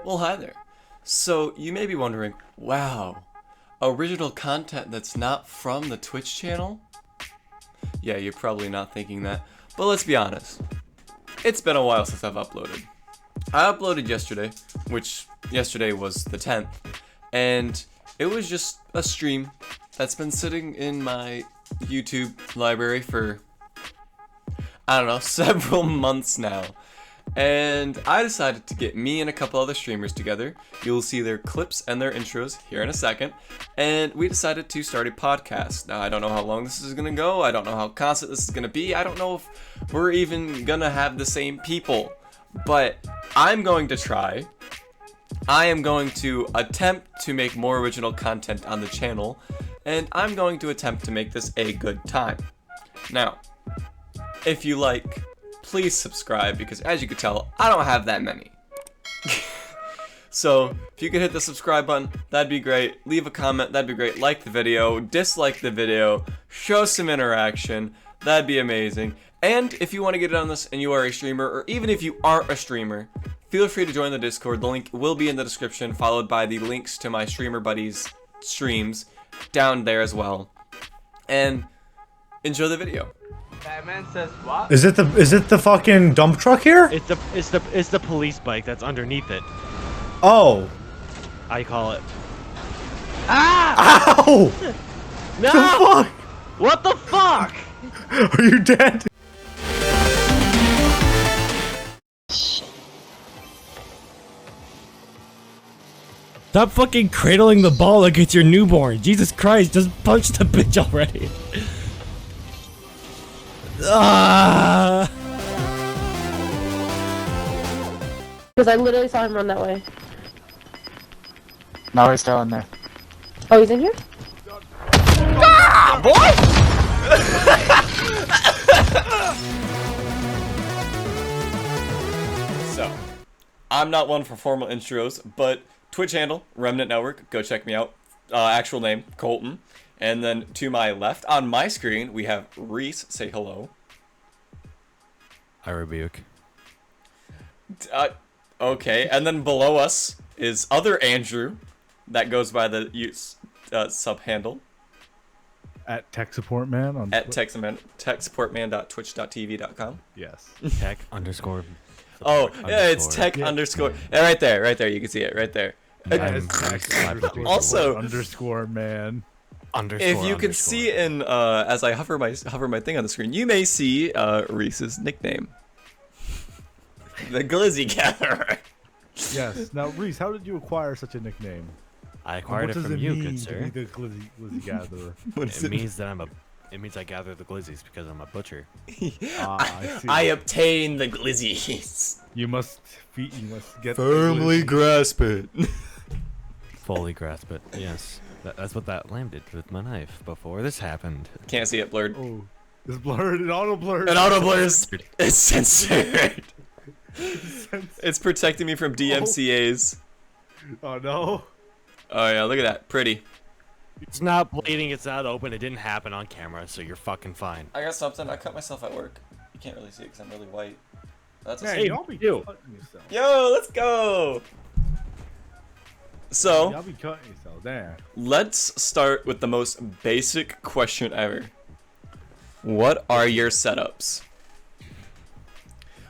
Well, hi there. So, you may be wondering, wow, original content that's not from the Twitch channel? Yeah, you're probably not thinking that, but let's be honest. It's been a while since I've uploaded. I uploaded yesterday, which yesterday was the 10th, and it was just a stream that's been sitting in my YouTube library for, I don't know, several months now. And I decided to get me and a couple other streamers together. You'll see their clips and their intros here in a second. And we decided to start a podcast. Now, I don't know how long this is going to go. I don't know how constant this is going to be. I don't know if we're even going to have the same people. But I'm going to try. I am going to attempt to make more original content on the channel. And I'm going to attempt to make this a good time. Now, if you like, please subscribe, because as you can tell, I don't have that many. So, if you could hit the subscribe button, that'd be great. Leave a comment, that'd be great. Like the video, dislike the video, show some interaction, that'd be amazing. And if you want to get in on this and you are a streamer, or even if you aren't a streamer, feel free to join the Discord. The link will be in the description, followed by the links to my streamer buddies' streams down there as well. And enjoy the video. Batman says what? Is it the fucking dump truck here? It's the police bike that's underneath it. Oh. I call it. Ah! Ow! No! The fuck? What the fuck? Are you dead? Stop fucking cradling the ball like it's your newborn. Jesus Christ, just punch the bitch already. Ah! Because I literally saw him run that way. No, he's still in there. Oh, he's in here? Ah, boy! So, I'm not one for formal intros, but Twitch handle, Remnant Network, go check me out. Actual name, Colton. And then to my left, on my screen, we have Reese. Say hello. I rebuke. Okay, and then below us is other Andrew, that goes by the sub handle. At Tech Support Man on At techsupportman.twitch.tv.com. Yes. Tech underscore. Oh, yeah, it's tech underscore. Yeah, right there. You can see it right there. Also, underscore man. If you can see in as I hover my thing on the screen, you may see Reese's nickname, the Glizzy Gatherer. Yes. Now, Reese, how did you acquire such a nickname? I acquired it from you, good sir. To be the Glizzy Gatherer? It means that It means I gather the glizzies because I'm a butcher. I see. I obtain the glizzies. You must get firmly grasp it. Fully grasp it. Yes. That's what that lamb did with my knife before this happened. Can't see it, blurred. Oh, it's blurred. It auto blurs. It auto blurs. It's censored. It's protecting me from DMCA's. Oh no. Oh yeah, look at that. Pretty. It's not bleeding, it's not open, it didn't happen on camera, so you're fucking fine. I got something. I cut myself at work. You can't really see it because I'm really white. That's a Hey, y'all be you. cutting yourself. Yo, let's go. So, Y'all be cutting yourself. Damn. let's start with the most basic question ever. What are your setups?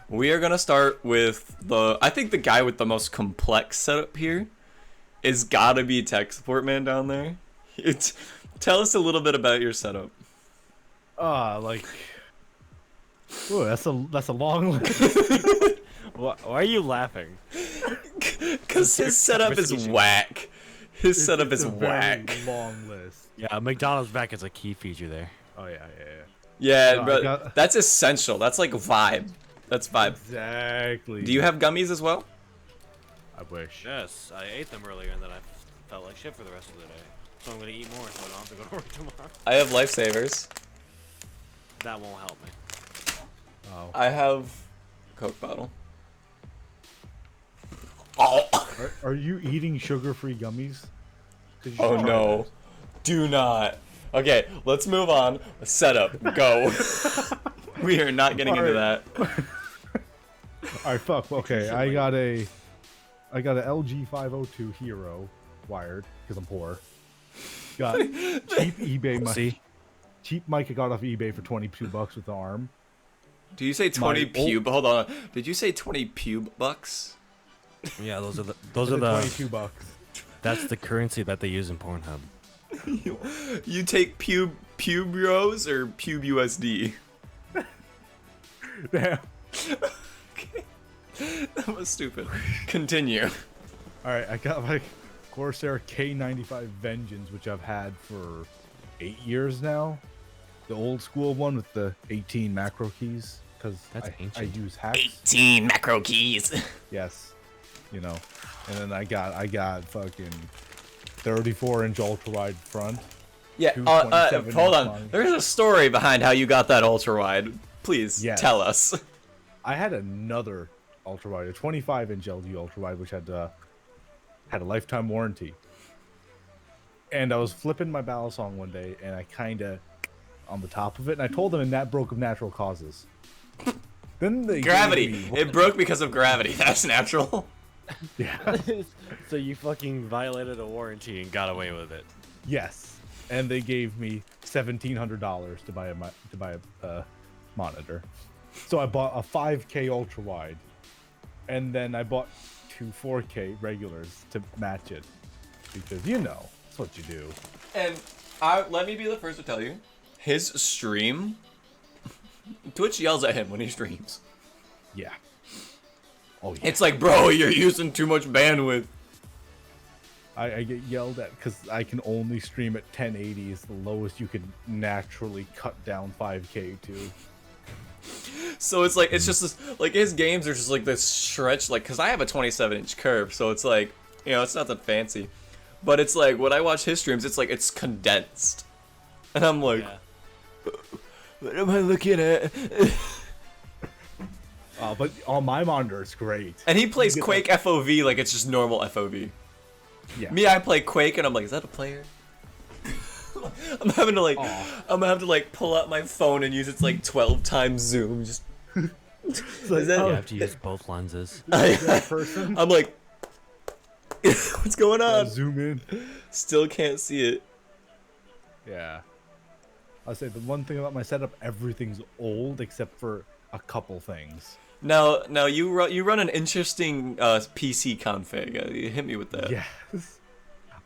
We are gonna start with I think the guy with the most complex setup here is gotta be Tech Support Man down there. Tell us a little bit about your setup. Like, ooh, that's a long list. Why are you laughing? Cause his setup is whack. His setup is It's a very whack. long list. Yeah, McDonald's back is a key feature there. Oh yeah. Yeah, No, I but got- that's essential. That's like vibe. That's vibe. Exactly. Do you have gummies as well? I wish. Yes, I ate them earlier and then I felt like shit for the rest of the day. So I'm gonna eat more so I don't have to go to work tomorrow. I have lifesavers. That won't help me. Oh. I have Coke bottle. Oh, Are you eating sugar-free gummies? 'Cause you should oh try no. Do not. Okay, let's move on. Setup. Go. We are not getting into that. Alright, fuck. Okay, I got a LG 502 Hero wired because I'm poor. Got cheap eBay See? cheap mic I got off eBay for $22 with the arm. Do you say 20 My pube? Hold on. Did you say 20 pube bucks? Yeah, those are the $22. that's the currency that they use in Pornhub. You take pube euros or pube USD? Damn. That was stupid. Continue. Alright, I got my Corsair K95 Vengeance, which I've had for 8 years now. The old school one with the 18 macro keys, because That's I ancient. use hacks. 18 macro keys. Yes, you know. And then I got fucking 34-inch ultra wide front. Yeah, 227 hold on. long. There's a story behind how you got that ultra wide. Please Yes. tell us. I had another ultra wide, a 25-inch LG ultra wide, which had a lifetime warranty. And I was flipping my battle song one day, and I kind of on the top of it, and I told them, and that broke of natural causes. Then they Gravity. gave me- It broke because of gravity. That's natural. Yeah. So you fucking violated a warranty and got away with it. Yes, and they gave me $1,700 to buy a monitor. So I bought a 5K ultra wide, and then I bought two 4K regulars to match it, because that's what you do. And let me be the first to tell you, his stream, Twitch yells at him when he streams. Yeah. Oh yeah. It's like, bro, you're using too much bandwidth. I get yelled at because I can only stream at 1080 is the lowest you can naturally cut down 5K to. So it's like, it's just this, like, his games are just like this stretch, like, because I have a 27-inch curve, so it's like, it's not that fancy. But it's like, when I watch his streams, it's like, it's condensed. And I'm like, Yeah. what am I looking at? But on my monitor, it's great. And he plays You get Quake FOV like it's just normal FOV. Yeah. Me, I play Quake, and I'm like, is that a player? I'm having to like, Aw. I'm gonna have to like pull out my phone and use its like 12 times zoom. Just It's like, Is that- You oh, have to use both lenses. that person. I'm like, what's going on? Zoom in. Still can't see it. Yeah. I'll say the one thing about my setup, everything's old except for a couple things. Now you run an interesting PC config. You hit me with that. Yes.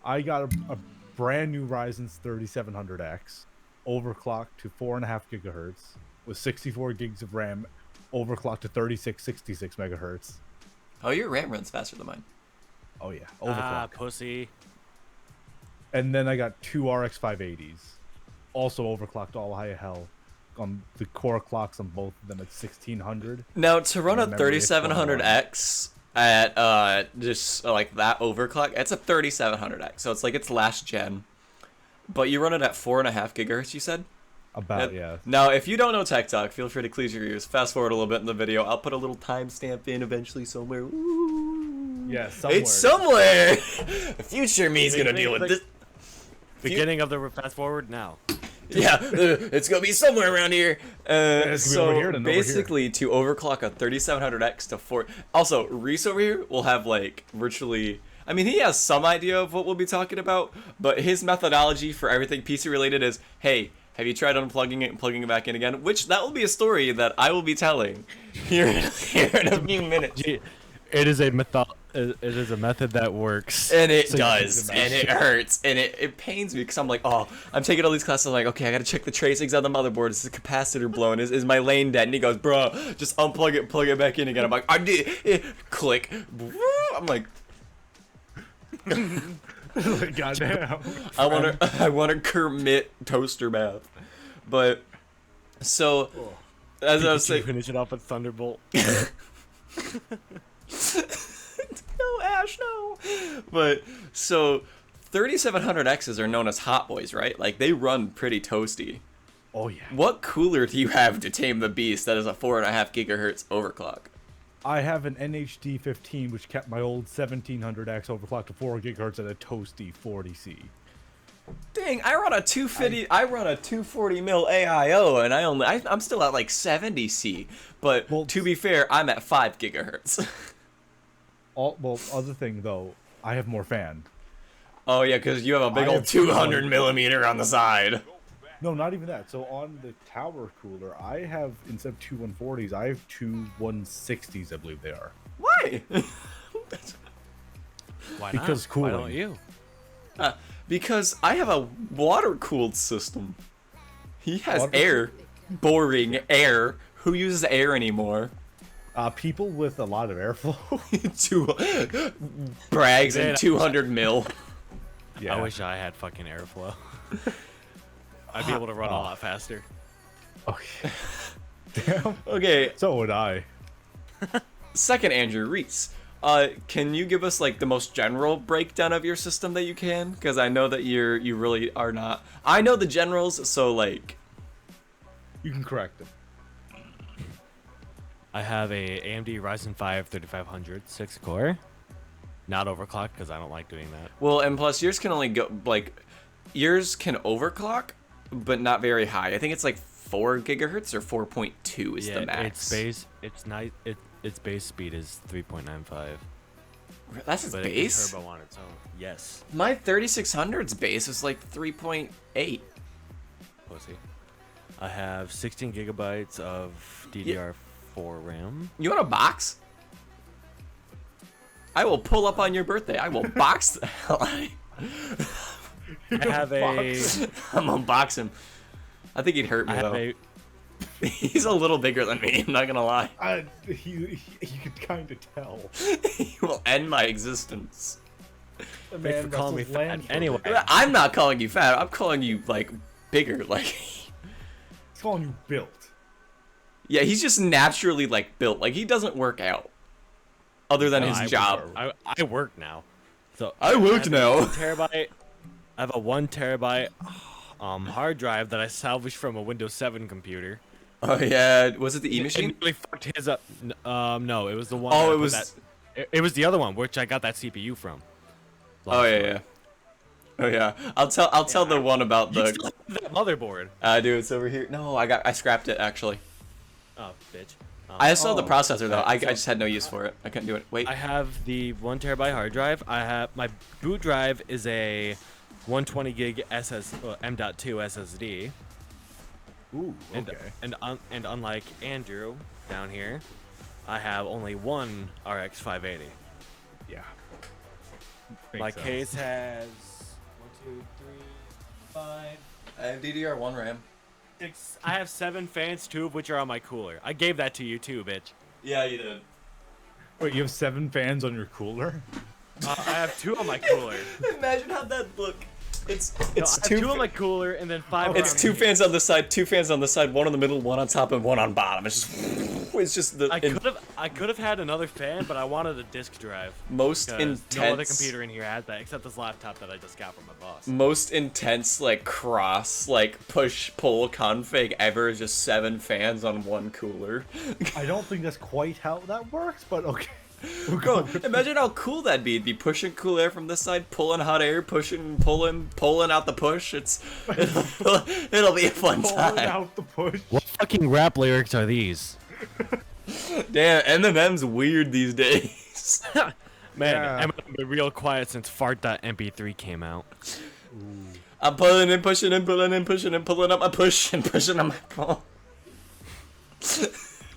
I got a brand new Ryzen's 3700X, overclocked to 4.5 gigahertz, with 64 gigs of RAM, overclocked to 3666 megahertz. Oh, your RAM runs faster than mine. Oh yeah, Ah, overclock. pussy. And then I got two RX 580s, also overclocked all high hell. On the core clocks on both of them at 1600. Now to run a And memory is 3700X at just like that overclock, it's a 3700X, so it's like its last gen. But you run it at 4.5 gigahertz, you said? About, yeah. Now, if you don't know Tech Talk, feel free to close your ears. Fast forward a little bit in the video. I'll put a little timestamp in eventually somewhere. Ooh. Yeah, somewhere. It's somewhere. The future me's gonna deal with this. Beginning of the fast forward now. Yeah, it's gonna be somewhere around here. it's gonna be over here, then over here. Basically, to overclock a 3700X to 4. Also, Reese over here will have like virtually. I mean, he has some idea of what we'll be talking about, but his methodology for everything PC related is, hey, have you tried unplugging it and plugging it back in again? Which that will be a story that I will be telling here in a few minutes. It is a method. It is a method that works. And it So you does, can and it hurts, and it pains me because I'm like, oh, I'm taking all these classes. I'm like, okay, I gotta check the tracings on the motherboard. Is the capacitor blown? Is my lane dead? And he goes, bro, just unplug it, plug it back in again. I'm like, I did. Click. I'm like, Goddamn. I want to commit toaster bath, but so as I was saying, finish it off with Thunderbolt. no, Ash, no. But so 3700Xs are known as hot boys, right? Like they run pretty toasty. Oh yeah. What cooler do you have to tame the beast that is a 4.5 gigahertz overclock? I have an NHD 15, which kept my old 1700X overclocked to 4 gigahertz at a toasty 40C. Dang, I run a 250. I run a 240 mil AIO, and I'm still at like 70 C. But Well, to be fair, I'm at 5 gigahertz. Other thing though, I have more fan. Oh yeah, because you have a big I old have 200 millimeter on the side. No, not even that. So on the tower cooler, I have, instead of two 140s, I have two 160s, I believe they are. Why? Why Because not? Why don't cooling. you? Because I have a water-cooled system. He has Water- air. Boring air. Who uses air anymore? People with a lot of airflow. Brags Man, and 200 mil. Yeah. I wish I had fucking airflow. I'd be able to run a lot faster. Okay. Damn. Okay, So would I. second Andrew, Reese. Can you give us like the most general breakdown of your system that you can? Because I know that you really are not. I know the generals, so like. You can correct them. I have a AMD Ryzen 5 3500 6 core. Not overclocked because I don't like doing that. Well, and plus yours can only go like, yours can overclock, but not very high. I think it's like 4 gigahertz or 4.2 is the max. Its base, its nice, its base speed is 3.95. That's its But base. it can turbo on its own. Yes, My 3600's base is like 3.8. pussy. I have 16 gigabytes of DDR4 RAM. You want a box? I will pull up on your birthday. I will box the hell out of you. I have a, I'm gonna box him. I think he'd hurt me I have though. a, He's a little bigger than me. I'm not gonna lie. You could kind of tell. He will end my existence. The thanks for calling me fat. Anyway, I'm not calling you fat. I'm calling you like bigger. Like, He's calling you built. yeah, he's just naturally like built. Like he doesn't work out, other than No, his I job. I work now. So I work have a now. 1 terabyte. I have a 1 terabyte hard drive that I salvaged from a Windows 7 computer. Oh yeah, was it the E It machine? really fucked his up. No, it was the one. Oh, that I it put was- that- it was the other one, which I got that CPU from. Oh yeah, yeah. Oh yeah. I'll tell the one about You the. still have that motherboard. Dude, it's over here. No, I scrapped it actually. Oh, bitch. I still have the Oh, processor though. I just had no use for it. I couldn't do it. Wait. I have the 1 terabyte hard drive. I have my boot drive is a 120 gig M.2 SSD. Ooh, okay. And unlike Andrew down here, I have only one RX 580. Yeah. My Makes sense. case has 1, 2, 3, 5, I have DDR1 RAM. 6. I have 7 fans, 2 of which are on my cooler. I gave that to you too, bitch. Yeah, you did. Wait, you have 7 fans on your cooler? I have 2 on my cooler. Imagine how that look. It's No, I have 2 on my cooler and then 5. It's around 2 me. fans on the side, 2 fans on the side, one in the middle, one on top, and one on bottom. It's just the I could have had another fan, but I wanted a disk drive. most 'Cause intense. no other computer in here has that except this laptop that I just got from my boss. Most intense like cross like push pull config ever is just 7 fans on one cooler. I don't think that's quite how that works, but okay. Bro, imagine how cool that'd be. It'd be pushing cool air from this side, pulling hot air, pushing, pulling out the push. It'll be a fun Pulling time. out the push. What fucking rap lyrics are these? Damn, Eminem's weird these days. Man, Yeah. I'm been real quiet since fart.mp3 came out. I'm pulling and pushing and pulling and pushing and pulling up my push and pushing on my pull.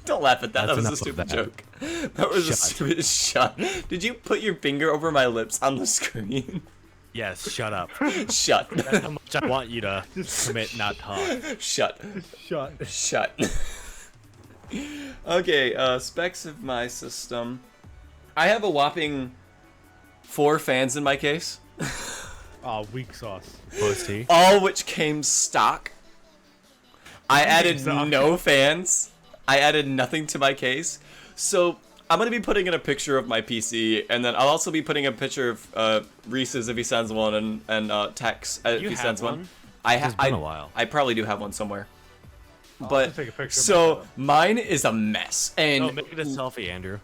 Don't laugh at that. That's That was a enough of stupid that. joke. That was a Shut. stupid shot. Did you put your finger over my lips on the screen? Yes, shut up. Shut. That's how much I want you to commit, not talk. Shut. Shut. Shut. Okay, specs of my system. I have a whopping 4 fans in my case, Weak sauce. Pussy. all which came stock. I added stock. no fans. I added nothing to my case. So I'm going to be putting in a picture of my PC, and then I'll also be putting a picture of Reese's if he sends one, and Tex if You he have sends one. one? I It's been a while. I probably do have one somewhere. have But to take a picture of so myself. mine is a mess, and No, make it a selfie, Andrew.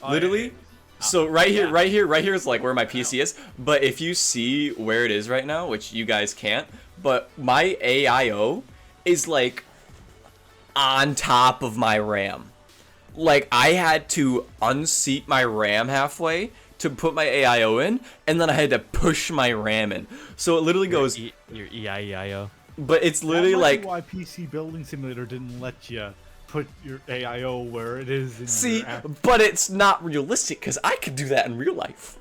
literally, So right here is like where my PC is. But if you see where it is right now, which you guys can't, but my AIO is like on top of my RAM. Like I had to unseat my RAM halfway to put my AIO in, and then I had to push my RAM in. So it literally goes. Your EIEIO. But it's literally That might like. be why PC Building Simulator didn't let you put your AIO where it is. In See, your app. but it's not realistic because I could do that in real life.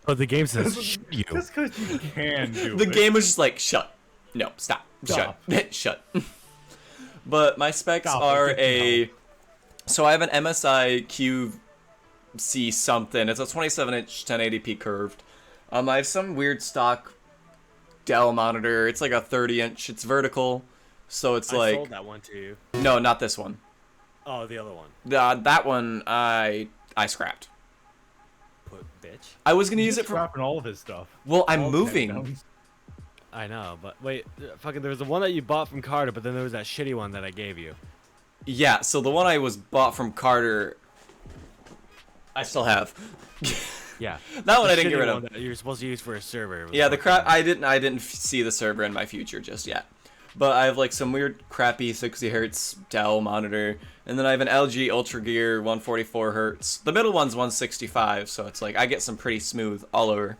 But the game says "Shut you." Just because you can do The it. game was just like, shut. No, stop. Stop. Shut. Shut. But my specs Stop, are it a. didn't So I have an MSI QC something. It's a 27-inch 1080p curved. I have some weird stock Dell monitor. It's like a 30-inch. It's vertical. So it's I like. sold that one to you. No, not this one. Oh, the other one. That one I scrapped. Put bitch. I was gonna use He's it for. scrapping all of his stuff. Well, I'm All moving. 10 pounds. I know, but wait, fucking, there was the one that you bought from Carter, but then there was that shitty one that I gave you. Yeah, so the one I was bought from Carter, I still have. Yeah. That one The I didn't get shitty rid one of. that you're supposed to use for a server. was Yeah, the fucking- crap. I didn't see the server in my future just yet. But I have like some weird crappy 60 hertz Dell monitor, and then I have an LG Ultra Gear 144 hertz. The middle one's 165, so it's like I get some pretty smooth all over.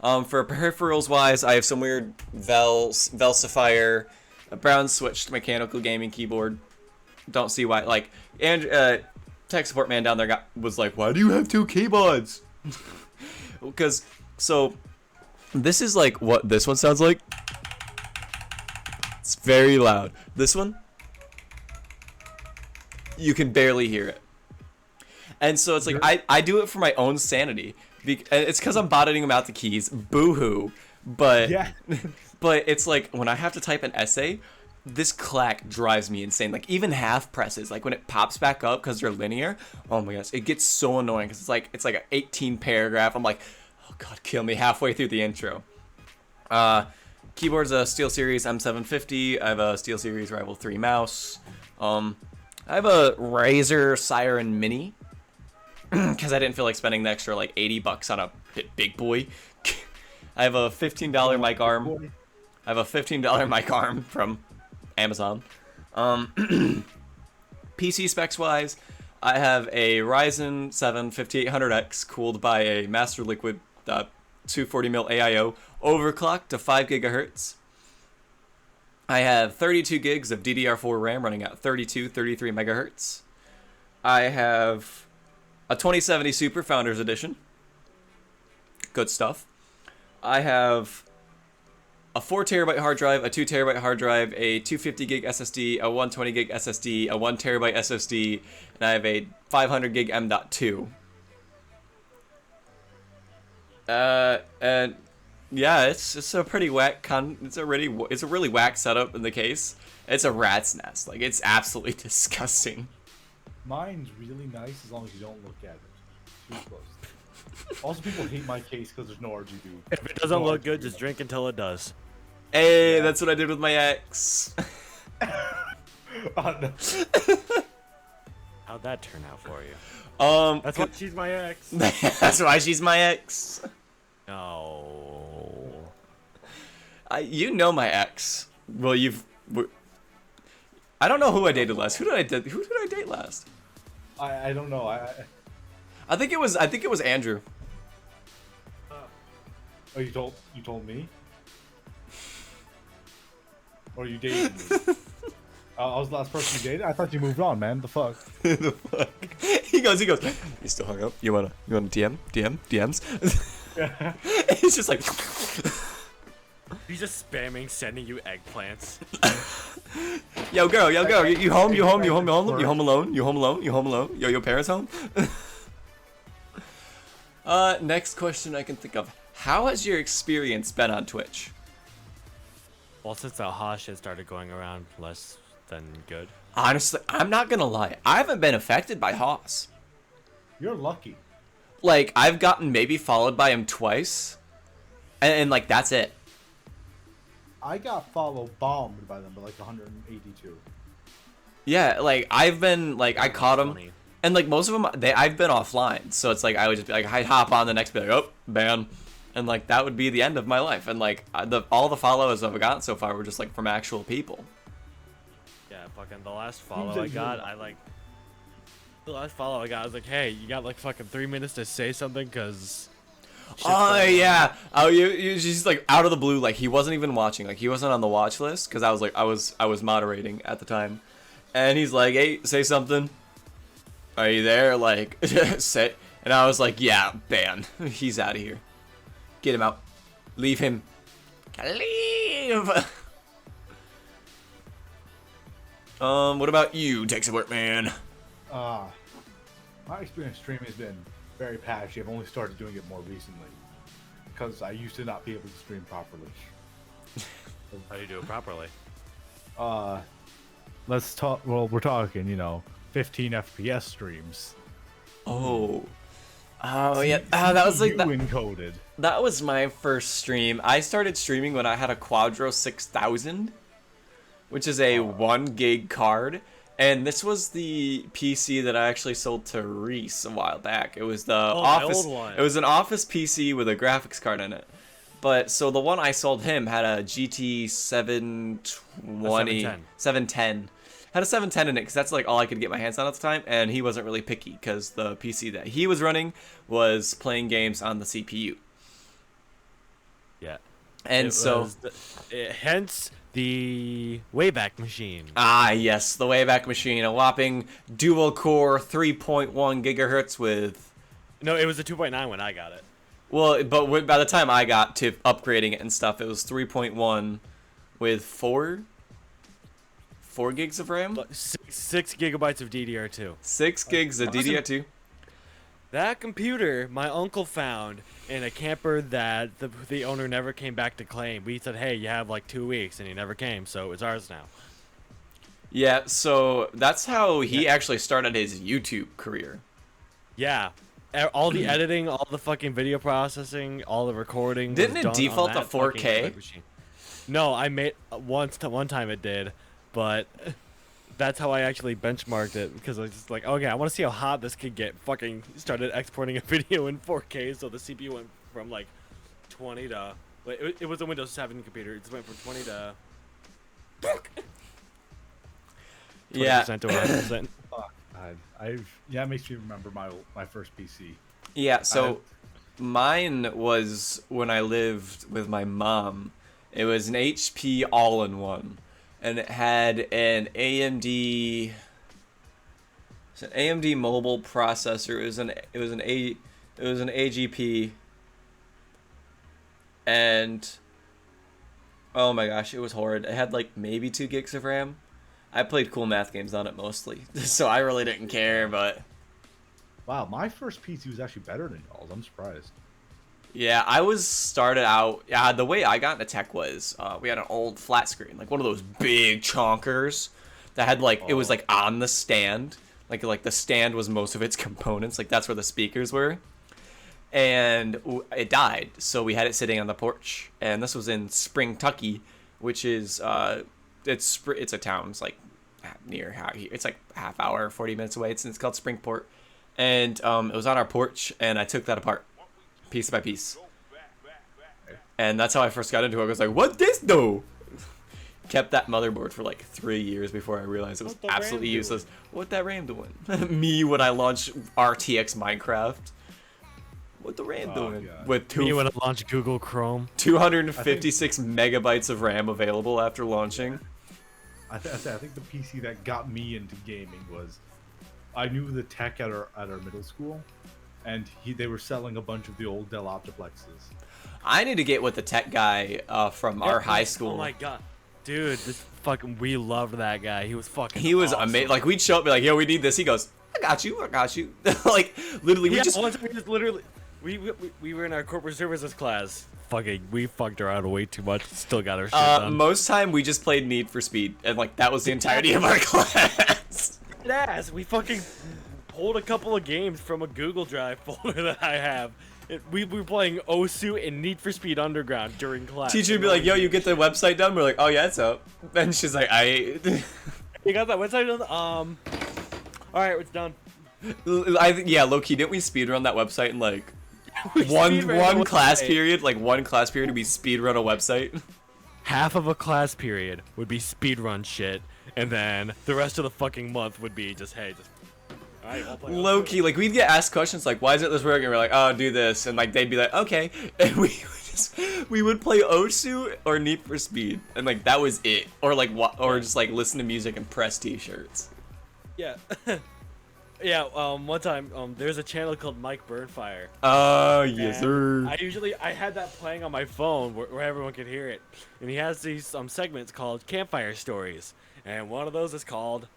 For peripherals wise, I have some weird Velsifier, a brown switched mechanical gaming keyboard. Don't see why. Like, and tech support man down there was like, "Why do you have two keyboards?" Because so this is like what this one sounds like. It's very loud. This one, you can barely hear it. And so it's like I do it for my own sanity. It's because I'm bottoming out the keys. Boo-hoo. But Yeah. but it's like when I have to type an essay, this clack drives me insane. Like even half presses, like when it pops back up because they're linear. Oh my gosh, it gets so annoying because it's like an 18 paragraph. I'm like, oh god, kill me halfway through the intro. Keyboard's a SteelSeries M750. I have a SteelSeries Rival 3 mouse. I have a Razer Siren Mini because I didn't feel like spending the extra like $80 on a big boy. I have a $15 mic arm. I have a $15 mic arm from Amazon. PC specs wise, I have a Ryzen 7 5800X cooled by a Master Liquid 240mm AIO overclocked to 5 gigahertz. I have 32 gigs of DDR4 RAM running at 33 megahertz. I have a 2070 Super Founders Edition. Good stuff. I have a 4TB hard drive, a 2TB hard drive, a 250 gig SSD, a 120 gig SSD, a 1TB SSD, and I have a 500 gig M.2. And yeah, it's a pretty whack it's a really whack setup in the case. It's a rat's nest. Like it's absolutely disgusting. Mine's really nice as long as you don't look at it. Too close. Also, people hate my case because there's no RGB. If it doesn't look good, just drink until it does. Hey, that's what I did with my ex. Oh, no. How'd that turn out for you? That's why she's my ex. That's why she's my ex. No. You know my ex. Well, I don't know who I dated last. Who did I date last? I don't know. I think it was Andrew. Oh, you told me? Or you dated me? I was the last person you dated? I thought you moved on, man. The fuck? The fuck? He goes. You still hung up? You wanna DMs? It's just like. He's just spamming, sending you eggplants. Yo, girl. You home alone? Yo, your parents home? Next question I can think of. How has your experience been on Twitch? Well, since the Haas shit started going around, less than good. Honestly, I'm not gonna lie. I haven't been affected by Haas. You're lucky. Like, I've gotten maybe followed by him twice. And like, that's it. I got bombed by them, but like 182. Yeah, like, I've been, like, I caught him. Funny. And like most of them, I've been offline, so it's like I would just be like, I'd hop on the next, be like, oh, ban, and like that would be the end of my life. And like all the followers I've gotten so far were just like from actual people. Yeah, fucking the last follow I got, the last follow I got, I was like, hey, you got like fucking 3 minutes to say something, cause. Oh yeah. Oh, you just like out of the blue, like he wasn't even watching, like he wasn't on the watch list, because I was moderating at the time, and he's like, hey, say something. Are you there? Like, say, and I was like, yeah, ban. He's out of here. Get him out. Leave him. Leave. What about you, tech support man? My experience streaming has been very patchy. I've only started doing it more recently because I used to not be able to stream properly. How do you do it properly? Let's talk. Well, we're talking, 15 FPS streams. Oh yeah. That was like You that. encoded. That was my first stream. I started streaming when I had a Quadro 6000, which is a 1 gig card. And this was the PC that I actually sold to Reese a while back. It was the office. old one. It was an office PC with a graphics card in it. But so the one I sold him had a GT 720, 710. Had a 710 in it because that's like all I could get my hands on at the time, and he wasn't really picky because the PC that he was running was playing games on the CPU. Yeah. And hence the Wayback Machine. Ah, yes, the Wayback Machine, a whopping dual core 3.1 gigahertz with. No, it was a 2.9 when I got it. Well, but by the time I got to upgrading it and stuff, it was 3.1 with 4 gigs of RAM? 6 gigabytes of DDR2. 6 gigs of DDR2? That computer my uncle found in a camper that the owner never came back to claim. We said, hey, you have like 2 weeks, and he never came, so it's ours now. Yeah, so that's how he actually started his YouTube career. Yeah. All the editing, all the fucking video processing, all the recording. Didn't was it done default on to that fucking 4K? Wayback Machine. No, I made one time it did, but that's how I actually benchmarked it, because I was just like, okay, I want to see how hot this could get. Fucking started exporting a video in 4K, so the CPU went from like 20 to. Wait, it was a Windows 7 computer. It just went from 20 to. 20% Yeah. to 100%. It makes me remember my first PC. Yeah, so mine was when I lived with my mom. It was an HP all-in-one, and it had an AMD. It's an AMD mobile processor. It was an AGP, and oh my gosh, it was horrid. It had like maybe 2 gigs of RAM. I played cool math games on it mostly, so I really didn't care, but. Wow, my first PC was actually better than y'all's. I'm surprised. Yeah, I was started out. Yeah, the way I got into tech was we had an old flat screen, like one of those big chonkers that had like it was like on the stand, like the stand was most of its components, like that's where the speakers were, and it died, so we had it sitting on the porch, and this was in Springtucky, which is it's a town, it's like near it's like half hour, 40 minutes away. It's called Springport, and it was on our porch, and I took that apart piece by piece, and that's how I first got into it. I was like, what this do? Kept that motherboard for like 3 years before I realized it was absolutely useless. What that RAM doing? Me when I launched RTX Minecraft. What the RAM doing? God. With Me when I launched Google Chrome. 256 megabytes of RAM available after launching. I think the PC that got me into gaming was I knew the tech at our middle school, and they were selling a bunch of the old Dell Optiplexes. I need to get with the tech guy from our high school. Oh my god. Dude, we loved that guy. He was fucking He was awesome. amazing. Like, we'd show up and be like, yo, we need this. He goes, I got you. Like, literally, we Yeah, just. one time we just literally we were in our corporate services class. We fucked around way too much. Still got our shit done. Most time we just played Need for Speed, and like that was the entirety of our class. Ass. We fucking pulled a couple of games from a Google Drive folder that I have. We were playing Osu and Need for Speed Underground during class. Teacher would be like, yo, you get the website done? We're like, oh yeah, it's up. And she's like, You got that website done? Alright, it's done. Yeah, low key. Didn't we speedrun that website in like speedrun one the class website. period? Like one class period, we speedrun a website. Half of a class period would be speedrun shit, and then the rest of the fucking month would be just, hey, just. Alright, we'll play Low key, like we'd get asked questions like, "Why is it this working?" And we're like, "Oh, do this," and like they'd be like, "Okay," and we would play Osu or Need for Speed, and like that was it, or like or just like listen to music and press T-shirts. Yeah. Yeah, one time, there's a channel called Mike Burnfire. Oh yes, And sir. I had that playing on my phone where everyone could hear it. And he has these segments called Campfire Stories. And one of those is called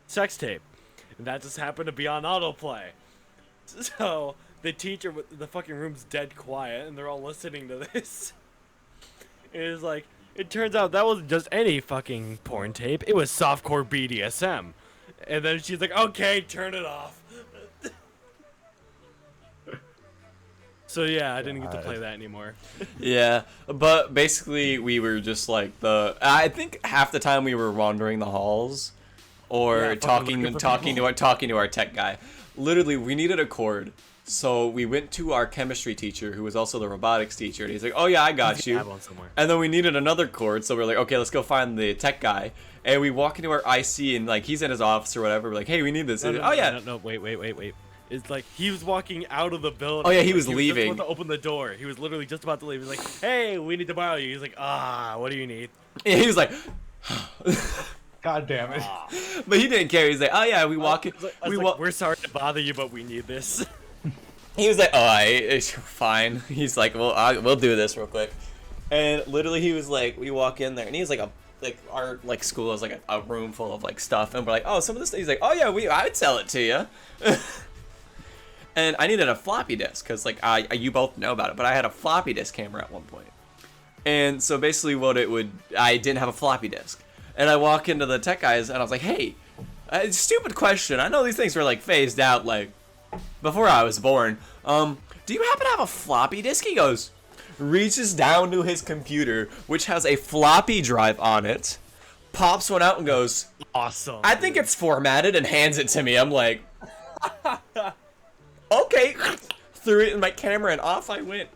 Sex Tape. And that just happened to be on autoplay. So the teacher, the fucking room's dead quiet, and they're all listening to this. And it's like, it turns out that wasn't just any fucking porn tape. It was softcore BDSM. And then she's like, okay, turn it off. So yeah, I didn't get to play that anymore. Yeah, but basically we were just like I think half the time we were wandering the halls, or Yeah, fucking looking for talking to our tech guy. Literally, we needed a cord, so we went to our chemistry teacher, who was also the robotics teacher, and he's like, "Oh yeah, I got you." Have one somewhere. And then we needed another cord, so we're like, "Okay, let's go find the tech guy." And we walk into our IC, and like he's in his office or whatever. We're like, "Hey, we need this." No, Oh yeah. No, wait. It's like he was walking out of the building. Oh, yeah, he Like, was leaving. Just about to open the door. He was literally just about to leave. He's like, "Hey, we need to borrow you." He's like, what do you need?" And he was like, God damn it. but he didn't care. He's like, "Oh yeah, we walk in." I was like, "We're sorry to bother you, but we need this." He was like, "Oh, it's fine." He's like, "Well, we'll do this real quick." And literally, he was like, we walk in there, and he's like our like school is like a room full of like stuff, and we're like, "Oh, some of this." He's like, "Oh yeah, I'd sell it to you." And I needed a floppy disk because like you both know about it, but I had a floppy disk camera at one point. And so basically, I didn't have a floppy disk, and I walk into the tech guys, and I was like, "Hey, stupid question. I know these things were like phased out like before I was born. Do you happen to have a floppy disk?" He goes, reaches down to his computer, which has a floppy drive on it, pops one out and goes, Awesome. "I think it's formatted," and hands it to me. I'm like, okay. Threw it in my camera and off I went.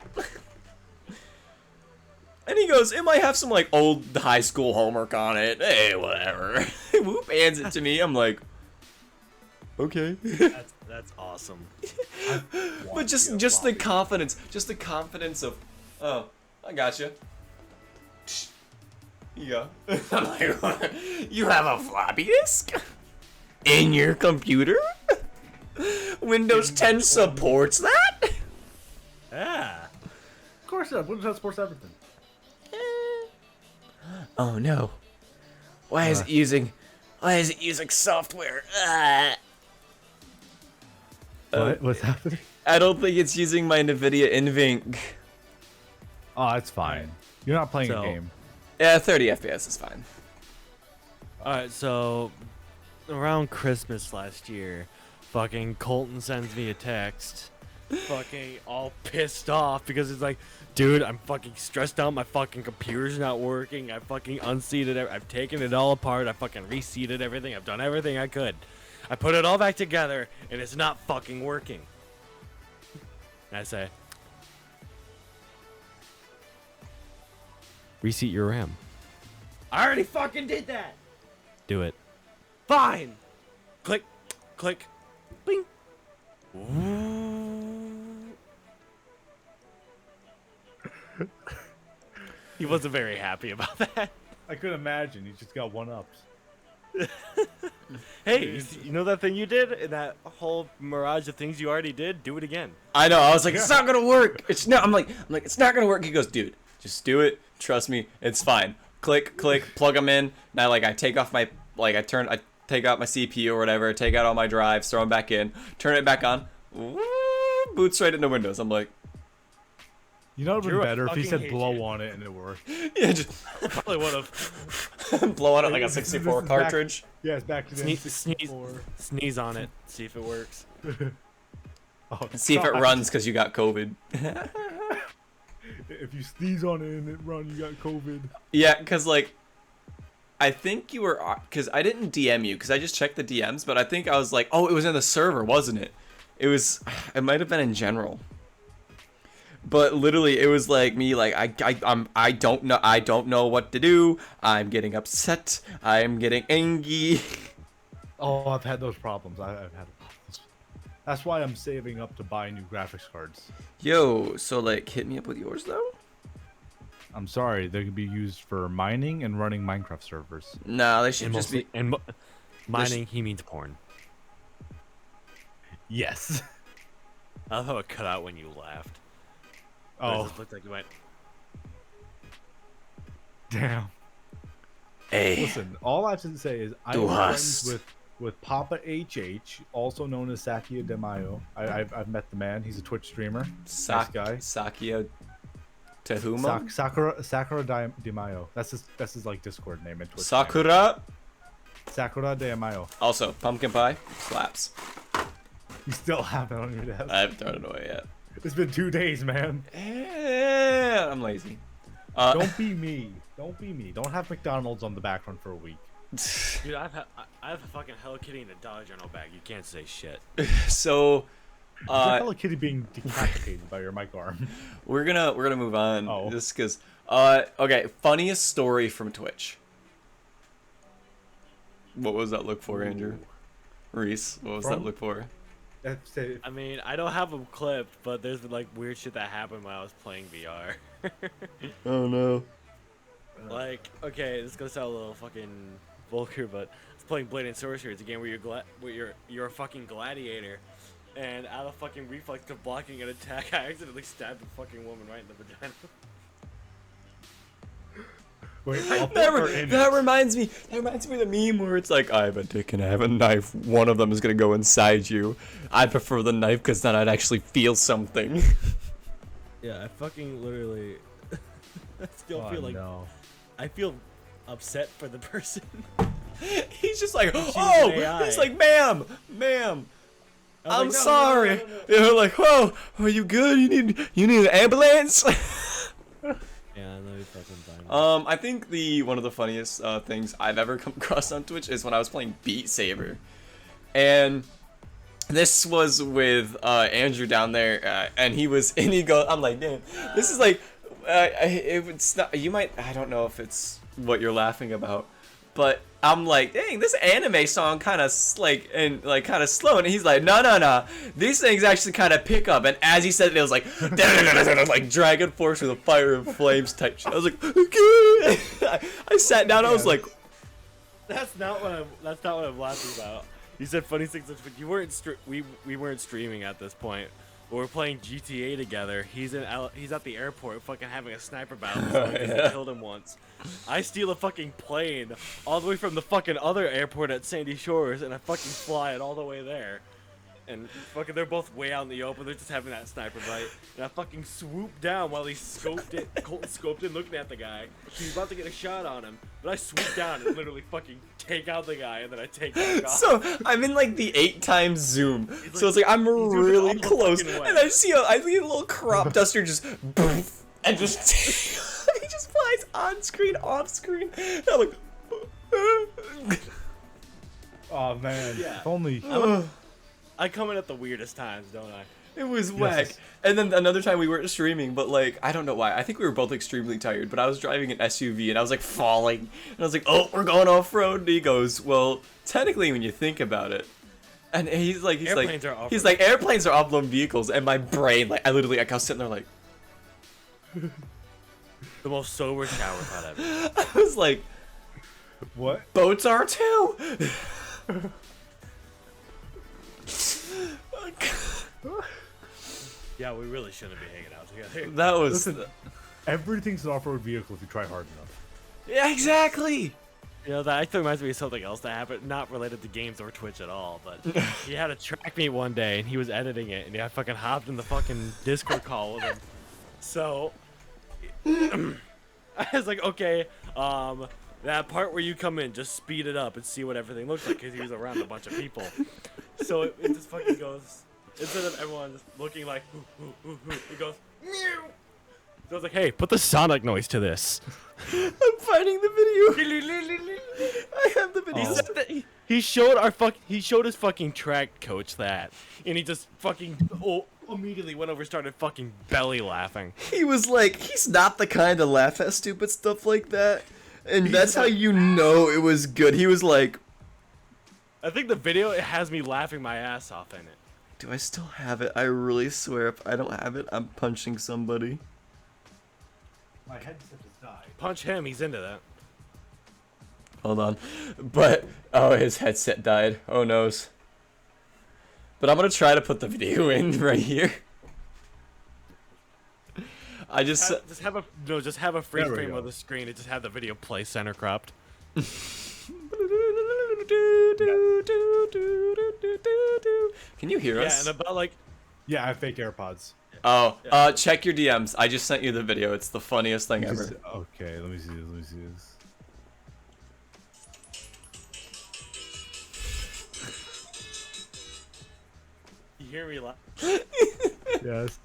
And he goes, "It might have some like old high school homework on it. Hey, whatever." Whoop, hands it to me. I'm like, okay. That's awesome. But just the confidence of, "Oh, I got you. You go." I'm like, "You have a floppy disk in your computer? Windows 10 supports that?" Yeah. Of course it does. Windows supports everything. Oh no. Why is it using software? What's happening? I don't think it's using my NVIDIA NVENC. Oh, it's fine. You're not playing So- a game. Yeah, 30 FPS is fine. Alright, so around Christmas last year, fucking Colton sends me a text, fucking all pissed off because it's like, "Dude, I'm fucking stressed out. My fucking computer's not working. I fucking unseated it. I've taken it all apart. I fucking reseated everything. I've done everything I could. I put it all back together, and it's not fucking working." And I say, "Reseat your RAM." "I already fucking did that." "Do it." "Fine." Click, click, bing. He wasn't very happy about that. I could imagine. You just got one-ups. Hey, you know that thing you did in that whole mirage of things you already did? Do it again. I know. I was like, "It's not gonna work." It's not. I'm like, "It's not gonna work." He goes, "Dude, just do it. Trust me, it's fine." Click, click, plug them in. Now, like, I take off my, like, I take out my CPU or whatever, take out all my drives, throw them back in, turn it back on, boots right into Windows. I'm like, You know what would Drew, be I better if he fucking said hate blow you. on it and it worked. yeah, just Probably would have. blow on it like a This is 64 back- cartridge. Yeah, it's back to the Sneeze, N64. sneeze on it. See if it works. Oh, See if it God. runs because you got COVID. If you sneeze on it and it runs, you got COVID. Yeah, because like I think you were, because I didn't DM you, because I just checked the DMs, but I think I was like, oh, it was in the server, wasn't it? It might have been in general. But literally, it was like me, like I don't know what to do. I'm getting upset. I'm getting angry. Oh, I've had those problems. I've had problems. That's why I'm saving up to buy new graphics cards. Yo, so like, hit me up with yours though. I'm sorry, they can be used for mining and running Minecraft servers. Nah, they should And just be. mining, he means porn. Yes. I love how it cut out when you laughed. Oh, It looked like you went. damn. Hey, Listen, all I have to say is I'm Du friends hast. with Papa HH, also known as Sakia De Mayo. I've met the man. He's a Twitch streamer. Nice guy. Sakia Tehuma. Sakura De Mayo. That's his like Discord name and Twitch name. Sakura. Sakura De Mayo. Also, pumpkin pie slaps. You still have it on your desk. I haven't thrown it away yet. It's been 2 days, man. I'm lazy. Don't be me. Don't be me. Don't have McDonald's on the background for a week. Dude, I have a fucking Hello Kitty in a Dollar General bag. You can't say shit. So, Hello Kitty being decapitated by your mic arm. we're gonna move on. Oh. Just because. Okay. Funniest story from Twitch. What was that look for, Andrew? Reese, what was that From? look for? That's it. I mean, I don't have them clipped, but there's been like weird shit that happened when I was playing VR. Oh no. Like, okay, this is gonna sound a little fucking vulgar, but I was playing Blade and Sorcery. It's a game where you're a fucking gladiator, and out of fucking reflex of blocking an attack, I accidentally stabbed a fucking woman right in the vagina. Wait, That reminds me of the meme where it's like, I have a dick and I have a knife. One of them is gonna go inside you. I prefer the knife because then I'd actually feel something. Yeah, I fucking literally. I still feel like no. I feel upset for the person. He's just like, was oh, an AI. he's like, ma'am, I was I'm like, no, sorry. no. You're like, whoa, are you good? You need an ambulance? Yeah, I know you're fucking fine. I think one of the funniest things I've ever come across on Twitch is when I was playing Beat Saber, and this was with Andrew down there, and he goes, I'm like, damn, this is like, it's not, you might, I don't know if it's what you're laughing about, but I'm like, dang, this anime song kind of like, and like kind of slow, and he's like, no, these things actually kind of pick up, and as he said it, it was like, like Dragon Force with a fire and flames type shit. I was like, okay. I sat down, I was like, That's not what I'm laughing about. You said funny things, but you weren't. We weren't streaming at this point. But we're playing GTA together. He's at the airport, fucking having a sniper battle. So I killed him once. I steal a fucking plane all the way from the fucking other airport at Sandy Shores, and I fucking fly it all the way there. And fucking, they're both way out in the open. They're just having that sniper fight. And I fucking swooped down while he scoped it. Colton scoped it, looking at the guy. He's about to get a shot on him, but I swoop down and literally fucking take out the guy, and then I take back off. so I'm in like the 8 times zoom, like- so it's like I'm doing it really all the close, fucking way. and I see a little crop duster just boof, and just he just flies on screen, off screen. And I'm like, Oh man. Yeah. If only. I come in at the weirdest times, don't I? it was whack. And then another time we weren't streaming, but like I don't know why. I think we were both extremely tired, but I was driving an SUV and I was like falling, and I was like, oh, we're going off road. And he goes, well, technically when you think about it. And he's like, Airplanes are off-road. he's like, airplanes are off-road vehicles, and my brain, like, I was sitting there like, The most sober shower thought ever. I was like, What? boats are too. Yeah, we really shouldn't be hanging out together. That was, Listen. Everything's an off-road vehicle if you try hard enough. yeah, exactly. You know, that actually reminds me of something else that happened, not related to games or Twitch at all, but he had a track meet one day, and he was editing it, and I fucking hopped in the fucking Discord call with him. So, I was like, okay, that part where you come in, just speed it up and see what everything looks like, because he was around a bunch of people. So it just fucking goes, instead of everyone just looking like, it goes, meow. So I was like, hey, put the Sonic noise to this. I'm finding the video. I have the video. He showed his fucking track coach that, and he just fucking immediately went over and started fucking belly laughing. He was like, he's not the kind to laugh at stupid stuff like that. And that's how you know it was good. He was like, I think the video, it has me laughing my ass off in it. do I still have it? I really swear if I don't have it, I'm punching somebody. My headset has died. Punch him, he's into that. Hold on. But, oh, his headset died. Oh, noes. But I'm gonna try to put the video in right here. I just have a free There we frame go. of the screen and just have the video play center cropped. Can you hear Yeah, us? and about like Yeah, I have fake AirPods. Oh, check your DMs. I just sent you the video. It's the funniest thing ever. Okay, let me see this. Let me see this. you hear me laugh. Yes.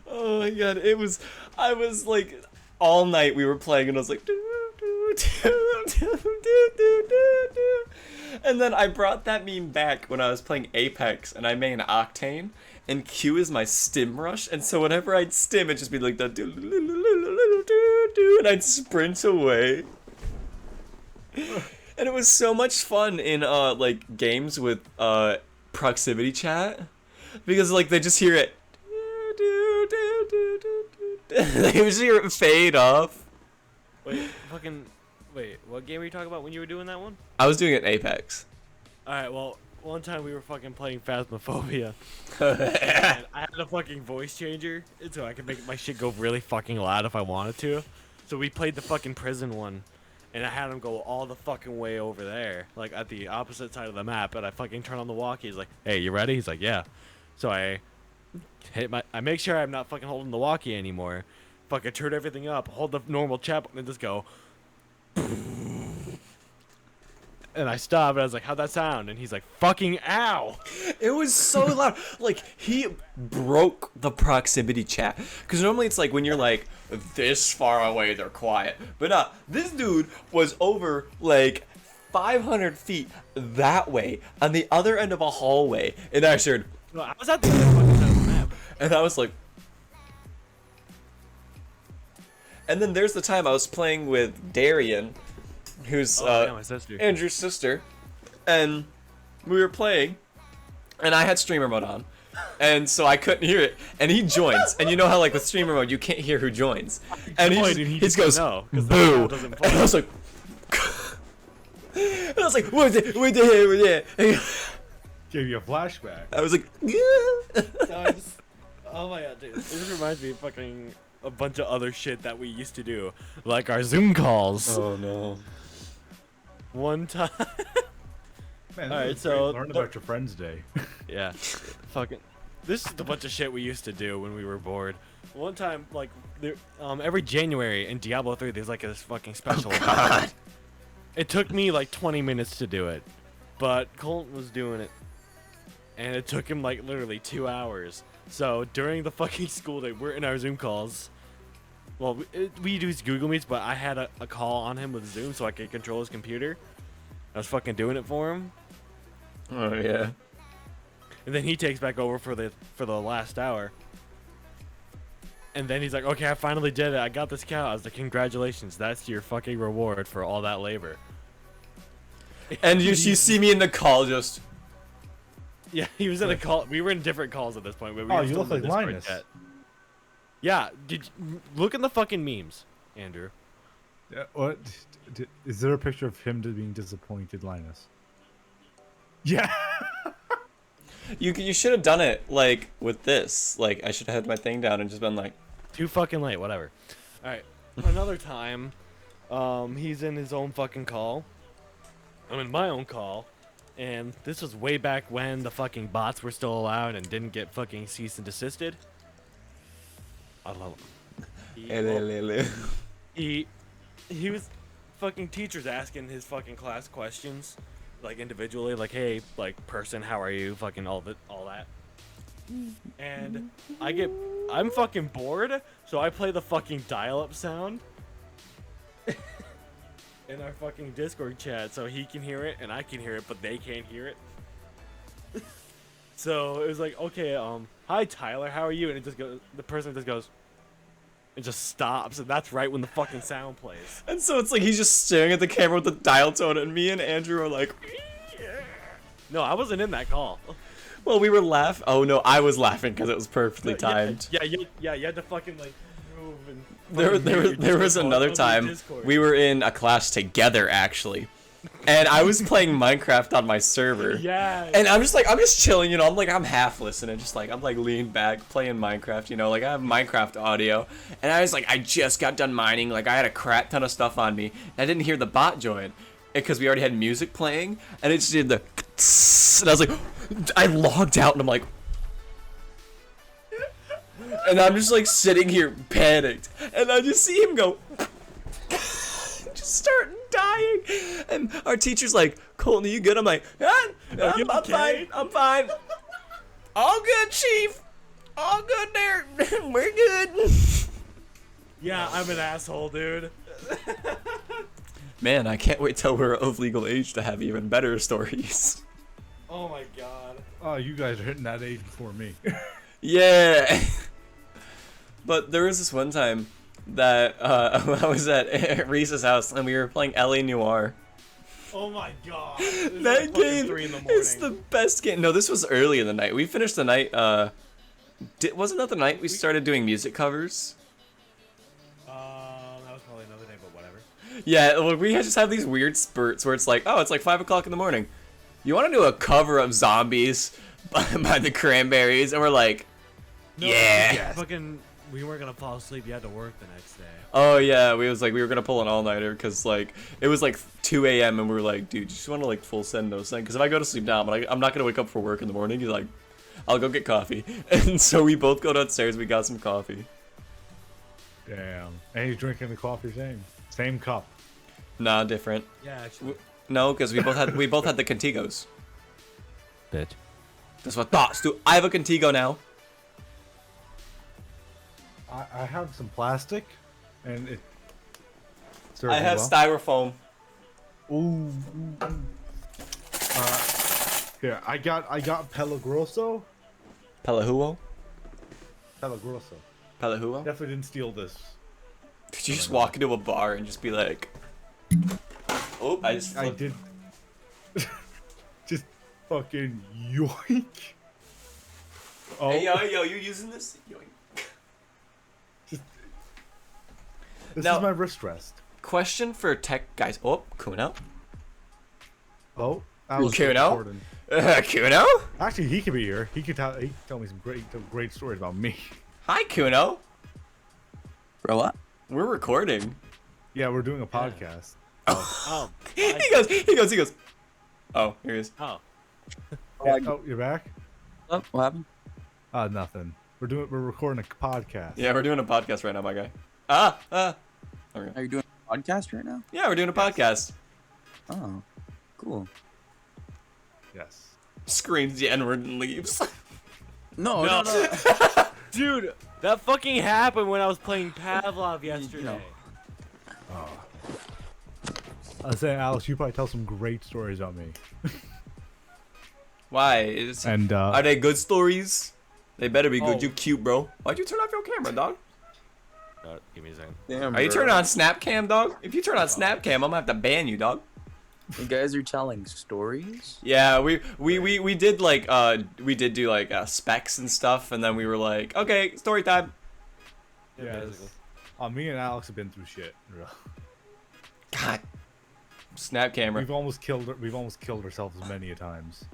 Oh my god, I was like, all night we were playing and I was like, and then I brought that meme back when I was playing Apex and I made an Octane and Q is my stim rush, and so whenever I'd stim it'd just be like that, and I'd sprint away. And it was so much fun in like games with proximity chat, because like they just hear it. They just hear it fade off. Wait, what game were you talking about when you were doing that one? I was doing it in Apex. Alright, well, one time we were fucking playing Phasmophobia. And I had a fucking voice changer, so I could make my shit go really fucking loud if I wanted to. So we played the fucking prison one, and I had him go all the fucking way over there, like at the opposite side of the map, and I fucking turn on the walkie. He's like, hey, you ready? He's like, yeah. So I make sure I'm not fucking holding the walkie anymore. Fucking turn everything up, hold the normal chat button, and just go. And I stopped, and I was like, how'd that sound? And he's like, fucking ow! It was so loud. Like, he broke the proximity chat. Because normally it's like when you're like this far away, they're quiet. But this dude was over like 500 feet that way on the other end of a hallway. And I heard, No, I was at the other fucking side of the map. and I was like, and then there's the time I was playing with Darian, who's Yeah, my sister. Andrew's sister, and we were playing, and I had streamer mode on, and so I couldn't hear it, and he joins, and you know how like with streamer mode you can't hear who joins, and he just goes, no, 'cause the boo, sound doesn't play. and I was like, and I was like, what the hell was that? And Gave you a flashback. I was like, Oh my god, dude. It just reminds me of fucking a bunch of other shit that we used to do. Like our Zoom calls. oh no. One time. Man, Alright, this is so great. Learn about your friend's day. Yeah. Fucking. This is the bunch of shit we used to do when we were bored. One time, like, every January in Diablo 3, there's like this fucking special. Oh, God. It took me like 20 minutes to do it, but Colton was doing it, and it took him like literally 2 hours. So during the fucking school day, we're in our Zoom calls. Well, we use Google Meets, but I had a call on him with Zoom so I could control his computer. I was fucking doing it for him, Oh yeah. and then he takes back over for the last hour. And then he's like, "Okay, I finally did it. I got this cow." I was like, "Congratulations! That's your fucking reward for all that labor." And you see me in the call just. Yeah, he was in a call. We were in different calls at this point. But we Oh, were you still look in the like Discord Linus. chat. Yeah, look at the fucking memes, Andrew. Yeah, what? Is there a picture of him being disappointed, Linus? Yeah. You should have done it like with this. Like I should have had my thing down and just been like, Too fucking late, whatever. Alright, another time, he's in his own fucking call. I'm in my own call. And this was way back when the fucking bots were still allowed and didn't get fucking cease and desisted. I love him. He was fucking teachers asking his fucking class questions, like individually, like, hey, like, person, how are you, fucking all that. And I'm fucking bored, so I play the fucking dial-up sound in our fucking Discord chat so he can hear it and I can hear it, but they can't hear it. So it was like, okay, hi Tyler, how are you? And it just goes, the person just goes, it just stops, and that's right when the fucking sound plays. And so it's like he's just staring at the camera with the dial tone, and me and Andrew are like, No, I wasn't in that call. well, we were laughing. Oh no, I was laughing because it was perfectly timed. Yeah, you had to fucking like move and. There was another time we were in a class together actually, and I was playing Minecraft on my server. Yeah. And I'm just chilling, you know. I'm half listening, just like I'm like leaning back playing Minecraft, you know. Like I have Minecraft audio, and I was like, I just got done mining, like I had a crap ton of stuff on me, and I didn't hear the bot join, because we already had music playing, and it just did the, and I was like, I logged out, and I'm like. And I'm just like sitting here panicked, and I just see him go, just start dying, and our teacher's like, Colton, are you good? I'm like, I'm fine, I'm fine. All good, Chief. All good there. We're good. Yeah, I'm an asshole, dude. Man, I can't wait till we're of legal age to have even better stories. Oh my god. Oh, you guys are hitting that age before me. Yeah. But there was this one time that I was at Reese's house and we were playing LA Noire. Oh my god. That game is the best game. No, this was early in the night. We finished the night. Wasn't that the night we started doing music covers? That was probably another day, but whatever. Yeah, well, we just have these weird spurts where it's like, oh, it's like 5 o'clock in the morning. You want to do a cover of Zombies by the Cranberries? And we're like, yeah. Fucking, we weren't gonna fall asleep. You had to work the next day. Oh yeah, we were gonna pull an all-nighter because like it was like 2 a.m. and we were like, dude, you just want to like full send no send? Because if I go to sleep now, I'm not gonna wake up for work in the morning. He's like, I'll go get coffee, and so we both go downstairs. We got some coffee. Damn. And he's drinking the coffee same cup. Nah, different. Yeah, actually. No, because we both had the Contigos. Bitch. That's what thoughts do. I have a Contigo now. I have some plastic, and it. I have styrofoam. Ooh. Yeah, I got Pelagroso. Pelahuo? Pelagroso. Pelahuo? Definitely didn't steal this. Did you just walk into a bar and just be like, oh, I did. Just fucking yoink. Oh. Hey, yo, you using this? Yoink. This Now- is my wrist rest. Question for tech guys. Oh, Kuno? Oh, I was Kuno? recording. Kuno? Actually, he could be here. He could tell me some great stories about me. Hi, Kuno. Bro, what? We're recording. Yeah, we're doing a podcast. Oh. He goes. Oh, here he is. Oh. Yeah, oh, you're back? What happened? Nothing. We're recording a podcast. Yeah, we're doing a podcast right now, my guy. Okay. Are you doing a podcast right now? Yeah, we're doing a podcast. Oh, cool. Yes. Screams the N-word and leaves. No. Dude, that fucking happened when I was playing Pavlov yesterday. know. I was saying, Alex, you probably tell some great stories about me. Why? And Are they good stories? They better be good. Oh. You cute, bro. Why'd you turn off your camera, dog? Give me a second. Damn, Are you bro. turning on Snapcam, dog? If you turn on Snapcam, I'm gonna have to ban you, dog. You guys are telling stories? Yeah, we did like we did do like specs and stuff, and then we were like, okay, story time. Yeah, yes. Me and Alex have been through shit. God, snap camera. We've almost killed ourselves many a times.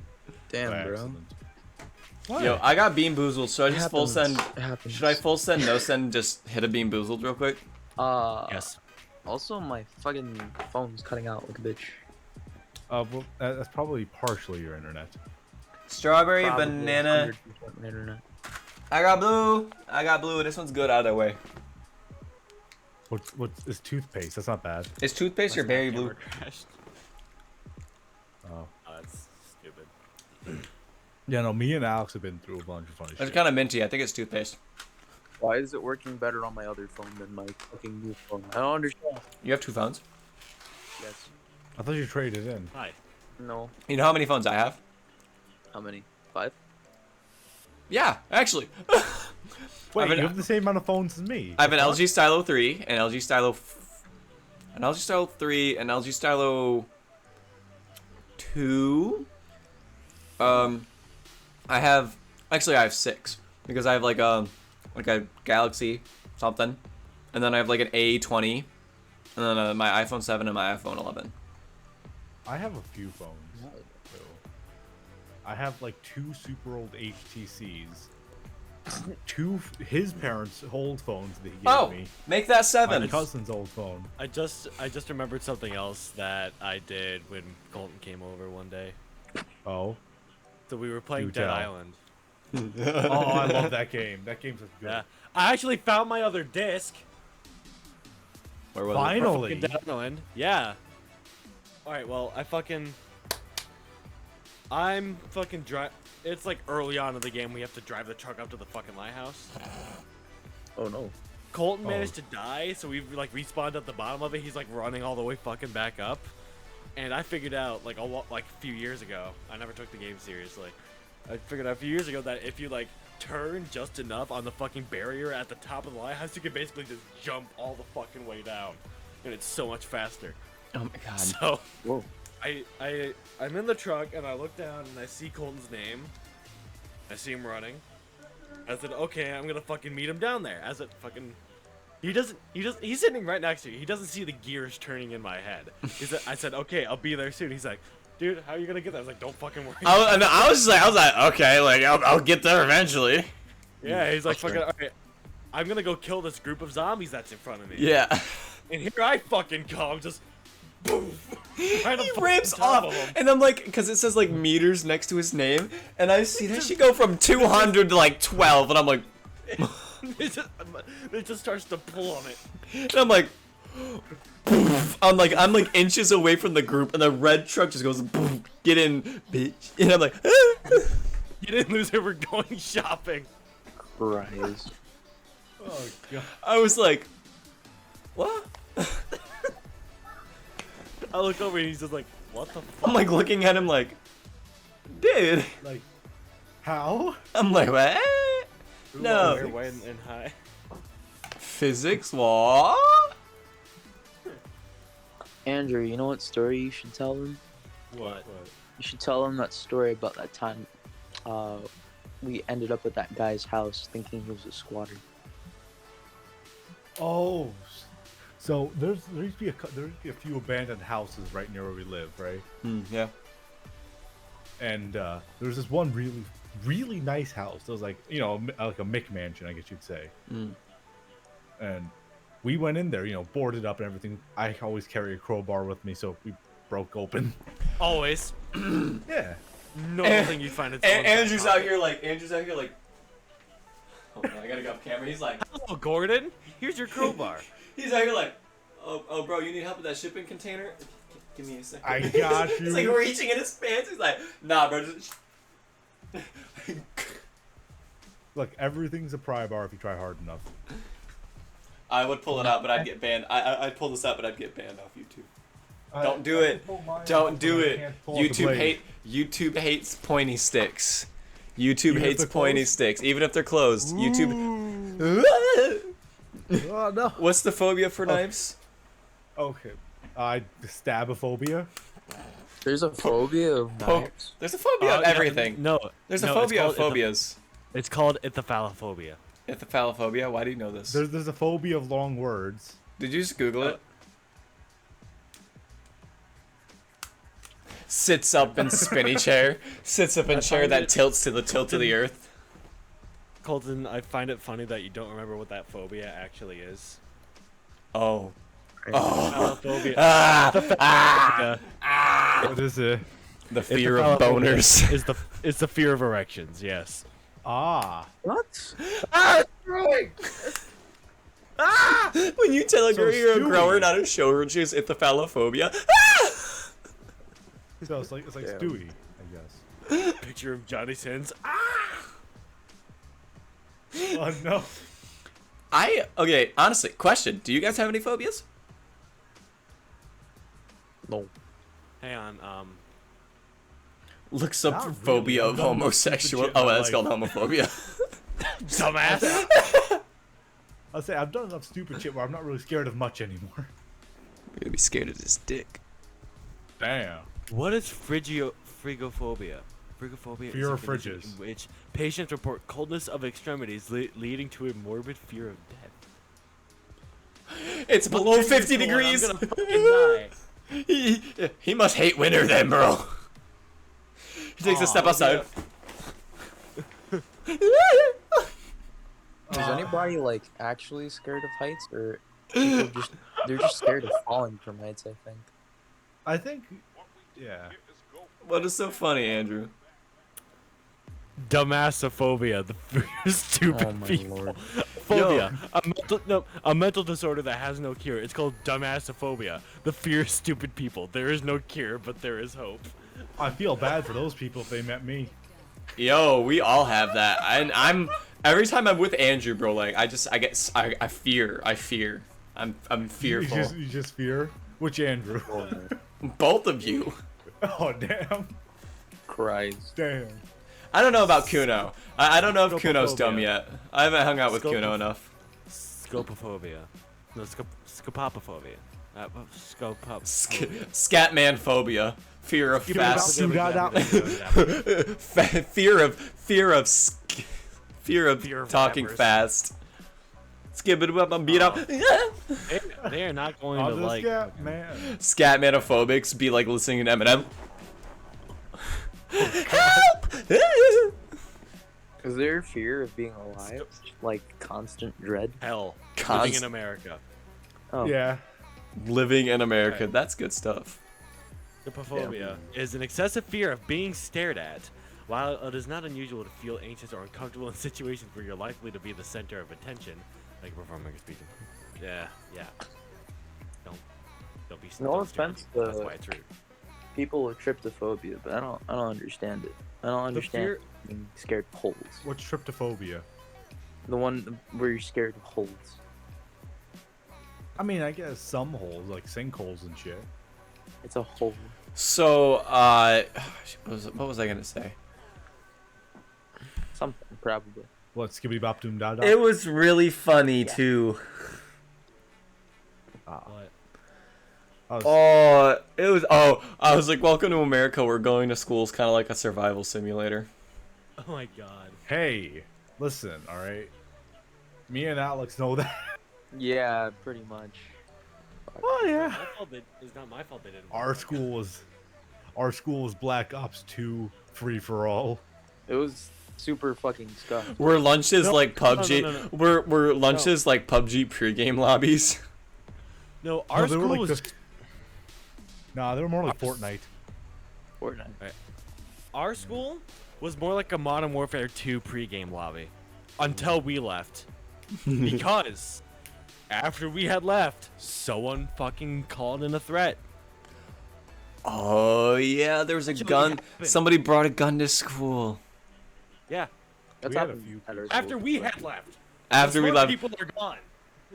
Damn, by bro. accident. Yo, I got bean boozled. So I It just full happens. send. It happens. Should I full send, no send, just hit a bean boozled real quick? Yes. Also, my fucking phone's cutting out like a bitch. Well, that's probably partially your internet. Strawberry, Probably banana. 100% internet. I got blue. This one's good either way. What's is toothpaste? That's not bad. Is toothpaste or berry blue? Crashed. Oh. Oh, that's stupid. Yeah, no, me and Alex have been through a bunch of funny It's shit. kind of minty. I think it's toothpaste. Why is it working better on my other phone than my fucking new phone? I don't understand. You have 2 phones. Yes. I thought you traded in. Hi. No. You know how many phones I have? How many? 5? Yeah, actually. Wait, an- you have the same amount of phones as me. I have an LG Stylo 3, an LG Stylo, an LG Stylo 3, an LG Stylo 2. I have I have 6 because I have like a Galaxy something, and then I have like an A20, and then my iPhone 7 and my iPhone 11. I have a few phones. So I have like 2 super old HTCs. 2 his parents' old phones that he gave Oh, me. make that My 7. cousin's old phone. I just remembered something else that I did when Colton came over one day. Oh. So we were playing Do Dead tell. Island. Oh, I love that game. That game's so good. Yeah. I actually found my other disc. Where was it? Finally. Fucking Dead Island. Yeah. Alright, well, I'm fucking drive. It's like early on in the game. We have to drive the truck up to the fucking lighthouse. Oh no. Colton managed to die, so we like respawned at the bottom of it. He's like running all the way fucking back up, and I figured out like a few years ago. I never took the game seriously. I figured out a few years ago that if you like turn just enough on the fucking barrier at the top of the lighthouse, you can basically just jump all the fucking way down, and it's so much faster. Oh my god. So Whoa. I'm in the truck and I look down and I see Colton's name. I see him running. I said, okay, I'm gonna fucking meet him down there. As it fucking, he's sitting right next to you. He doesn't see the gears turning in my head. I said, okay, I'll be there soon. He's like, dude, how are you gonna get there? I was like, don't fucking worry. I was like, okay, like I'll get there eventually. Yeah, he's like, fucking, alright, I'm gonna go kill this group of zombies that's in front of me. Yeah. And here I fucking come, just poof. Right He on ramps top off, of him. and I'm like, because it says like meters next to his name, and I see that she go from 200 to like 12, and I'm like, it just starts to pull on it. and I'm like, poof. I'm like inches away from the group, and the red truck just goes, poof, get in, bitch, and I'm like, You didn't lose it. We're going shopping. Christ. Oh, God. I was like, what? I look over and he's just like, what the fuck? I'm like looking at him like, dude. Like, how? I'm like, what? No. You're way and high. Physics? What? Andrew, you know what story you should tell them? What? You should tell them that story about that time we ended up at that guy's house thinking he was a squatter. Oh. So there used to be a few abandoned houses right near where we live, right? Yeah. And there was this one really nice house. It was like, you know, like a McMansion, I guess you'd say. And we went in there, you know, boarded up and everything. I always carry a crowbar with me, so we broke open. Always. Yeah. No thing you'd find it. Andrew's out here like, oh, I gotta go off camera. He's like, Hello, Gordon. Here's your crowbar. he's out here like, oh, bro, you need help with that shipping container? Give me a second. I got you. He's like reaching in his pants. He's like, nah, bro. Just... Look, everything's a pry bar if you try hard enough. I would pull it out, but I'd get banned. I'd pull this out, but I'd get banned off YouTube. Don't do it. Don't do it. YouTube hates pointy sticks. YouTube Even if hates they're pointy closed? sticks, even if they're closed. YouTube. Oh no. What's the phobia for knives? Okay. Stabophobia. There's a phobia of knives. There's a phobia of everything. No. There's a no, it's phobia of called phobias. It's called ithophalophobia. Ithophalophobia? Why do you know this? There's a phobia of long words. Did you just Google it? Sits up in spinny chair. Sits up in chair that tilts to the tilt of the earth. Colton, I find it funny that you don't remember what that phobia actually is. Oh. Ithophalophobia. What is it? The fear of boners. Is the fear of erections? Yes. Ah. What? When you tell a girl you're a Stewie. grower, not a shower, she's ithophalophobia. So it's like Damn. Stewie, I guess. Picture of Johnny Sins. Oh no. Okay, honestly, question. Do you guys have any phobias? No. Hang on. Looks up Not really. phobia I've of done enough homosexual. stupid shit in Oh, my that's called life. homophobia. Dumbass. I'll say I've done enough stupid shit where I'm not really scared of much anymore. You're gonna be scared of this dick. Damn. What is frigophobia? Frigophobia Fear is a of condition fridges. in which patients report coldness of extremities leading to a morbid fear of death. It's below 50 I'm degrees. gonna fucking die. He must hate winter then, bro. He takes a step outside. Is anybody like actually scared of heights, or people they're just scared of falling from heights? I think. I think, yeah. What is so funny, Andrew? Dumbassophobia, the fear of stupid Oh my people. lord. Phobia, a mental disorder that has no cure. It's called dumbassophobia, the fear of stupid people. There is no cure, but there is hope. I feel bad for those people if they met me. Yo, we all have that. I'm every time I'm with Andrew, bro. Like I fear. I'm fearful. You just fear? Which Andrew? Both of you. Oh, damn. Christ. Damn. I don't know about Kuno. I don't know if Kuno's dumb Scopophobia. yet. I haven't hung out with Kuno Scopo- enough. Scopophobia. No, scopopophobia. Scatman phobia. Fear of fast. Fear Fear of talking rappers. fast. Skip it up and beat up. They are not going Oh, to this like. guy, man. Scatmanophobics be like listening to Eminem. Help! Is there fear of being alive? Like constant dread? Hell. Const- Living in America. Oh. Yeah. Living in America. That's good stuff. Scopophobia is an excessive fear of being stared at. While it is not unusual to feel anxious or uncomfortable in situations where you're likely to be the center of attention, like performing a speech. Yeah. Don't be. No don't stare at offense me. to- That's why it's rude. People with tryptophobia, but I don't understand it. I don't understand fear- being scared of holes. What's tryptophobia? The one where you're scared of holes. I mean, I guess some holes, like sinkholes and shit. It's a hole. So, what was I gonna say? Something, probably. What, skibbity bop doom da da? It was really funny too. What? I was like, welcome to America. We're going to school is kind of like a survival simulator. Oh my god. Hey, listen, alright? Me and Alex know that. Yeah, pretty much. Oh, yeah. It's not my fault they didn't. Our school was Black Ops 2 free for all. It was super fucking scuffed. Were lunches like PUBG? no. Were lunches like PUBG pregame lobbies? No, our No, they were school like was. just- Nah, they were more like Fortnite. Fortnite. Our school was more like a Modern Warfare 2 pregame lobby. Until we left. Because after we had left, someone fucking called in a threat. Oh yeah, there was a That's what gun. happened. Somebody brought a gun to school. Yeah. That's We had a happened few at our After school. we had left. After we Smart left. people are gone.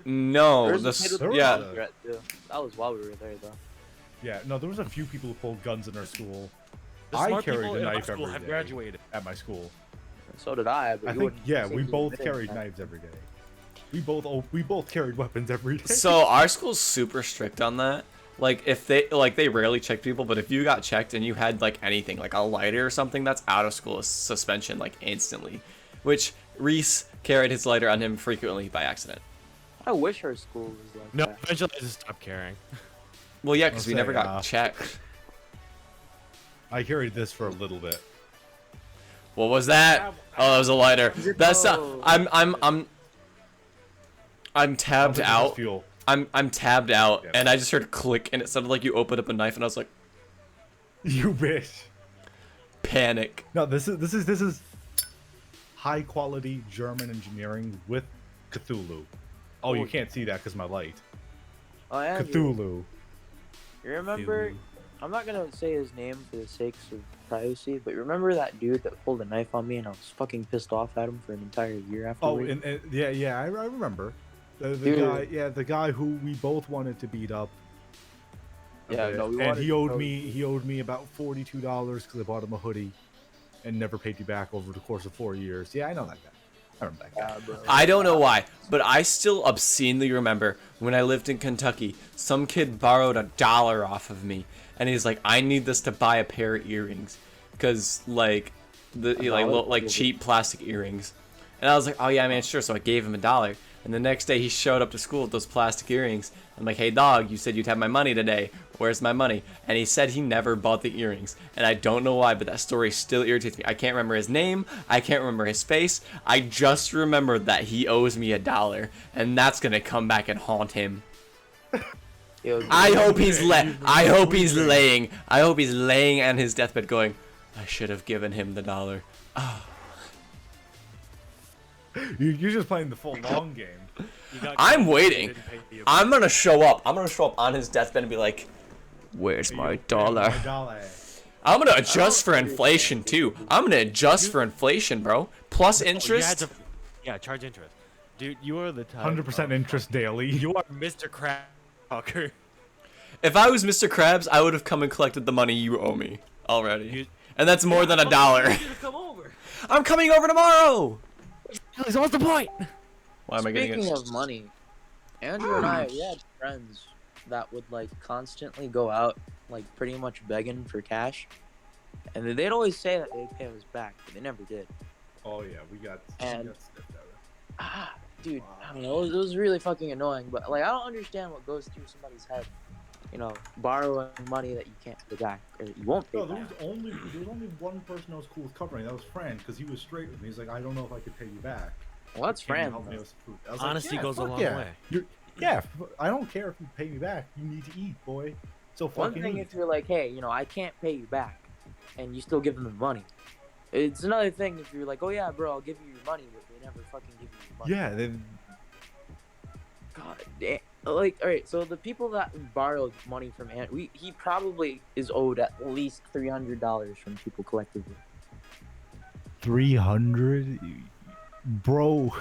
No, There was the a kid with a yeah. bomb threat, too. That was while we were there, though. Yeah, no, there was a few people who pulled guns in our school. The I smart carried people a in our knife school every have day graduated. at my school. So did I, but I you think, wouldn't yeah, say we you both did carried that. knives every day. We both carried weapons every day. So our school's super strict on that. Like if they rarely check people, but if you got checked and you had like anything like a lighter or something, that's out of school suspension like instantly. Which Reese carried his lighter on him frequently by accident. I wish our school was like No, that. eventually I just stopped caring. Well, yeah, because I'll we never say, got checked. I carried this for a little bit. What was that? Oh, that was a lighter. That's No. I'm tabbed This is out. Fuel. I'm tabbed out, Yeah. and I just heard click, and it sounded like you opened up a knife, and I was like, You bitch. panic. No, this is high quality German engineering with Cthulhu. Oh, you can't see that because my light. Oh, Andrew, Cthulhu. you remember? I'm not gonna say his name for the sakes of privacy, but remember that dude that pulled a knife on me and I was fucking pissed off at him for an entire year Oh, afterwards? and yeah, I remember. The Dude. guy, the guy who we both wanted to beat up. Yeah, Okay, no, we and wanted he to owed go- me about $42 because I bought him a hoodie, and never paid me back over the course of 4 years. Yeah, I know that guy. I remember that guy. Yeah, bro. I don't know why, but I still obscenely remember when I lived in Kentucky, some kid borrowed $1 off of me, and he's like, "I need this to buy a pair of earrings, cause like like cheap plastic earrings." And I was like, "Oh yeah, man, sure." So I gave him $1, and the next day he showed up to school with those plastic earrings. I'm like, "Hey dog, you said you'd have my money today. Where's my money?" And he said he never bought the earrings, and I don't know why, but that story still irritates me. I can't remember his name. I can't remember his face. I just remember that he owes me $1, and that's gonna come back and haunt him. Yo, I hope he's laying on his deathbed going, "I should have given him the $1." You're just playing the full long game. You got I'm caught, waiting. didn't pay you. I'm gonna show up. I'm gonna show up on his deathbed and be like, "Where's my dollar?" I'm gonna adjust for inflation too. I'm gonna adjust for inflation, bro. Plus You had interest. to, yeah, charge interest. Dude, you are the type 100% interest daily. You are Mr. Crab Talker. If I was Mr. Krabs, I would have come and collected the money you owe me already. You- And that's more than $1. Come over. I'm coming over tomorrow. So what's the point? Why am I getting Speaking it? of money, Andrew and I, we had friends that would like constantly go out, like pretty much begging for cash, and they'd always say that they'd pay us back, but they never did. Oh yeah, we got And- stiffed out. Ah, dude, I don't know, it was really fucking annoying. But like, I don't understand what goes through somebody's head. You know, borrowing money that you can't pay back, or you won't pay No, there back. was only one person I was cool with covering. That was Fran, because he was straight with me. He's like, "I don't know if I could pay you back. Well, that's Can you Fran. help me with some food?" I was Honesty like, goes a fuck long yeah. way. Yeah, I don't care if you pay me back. You need to eat, boy. So One fucking thing eat. if you're like, hey, you know, I can't pay you back, and you still give them the money. It's another thing if you're like, oh yeah, bro, I'll give you your money, but they never fucking give you your money. Yeah, then God damn. Like, all right, so the people that borrowed money from he probably is owed at least $300 from people collectively. 300, bro.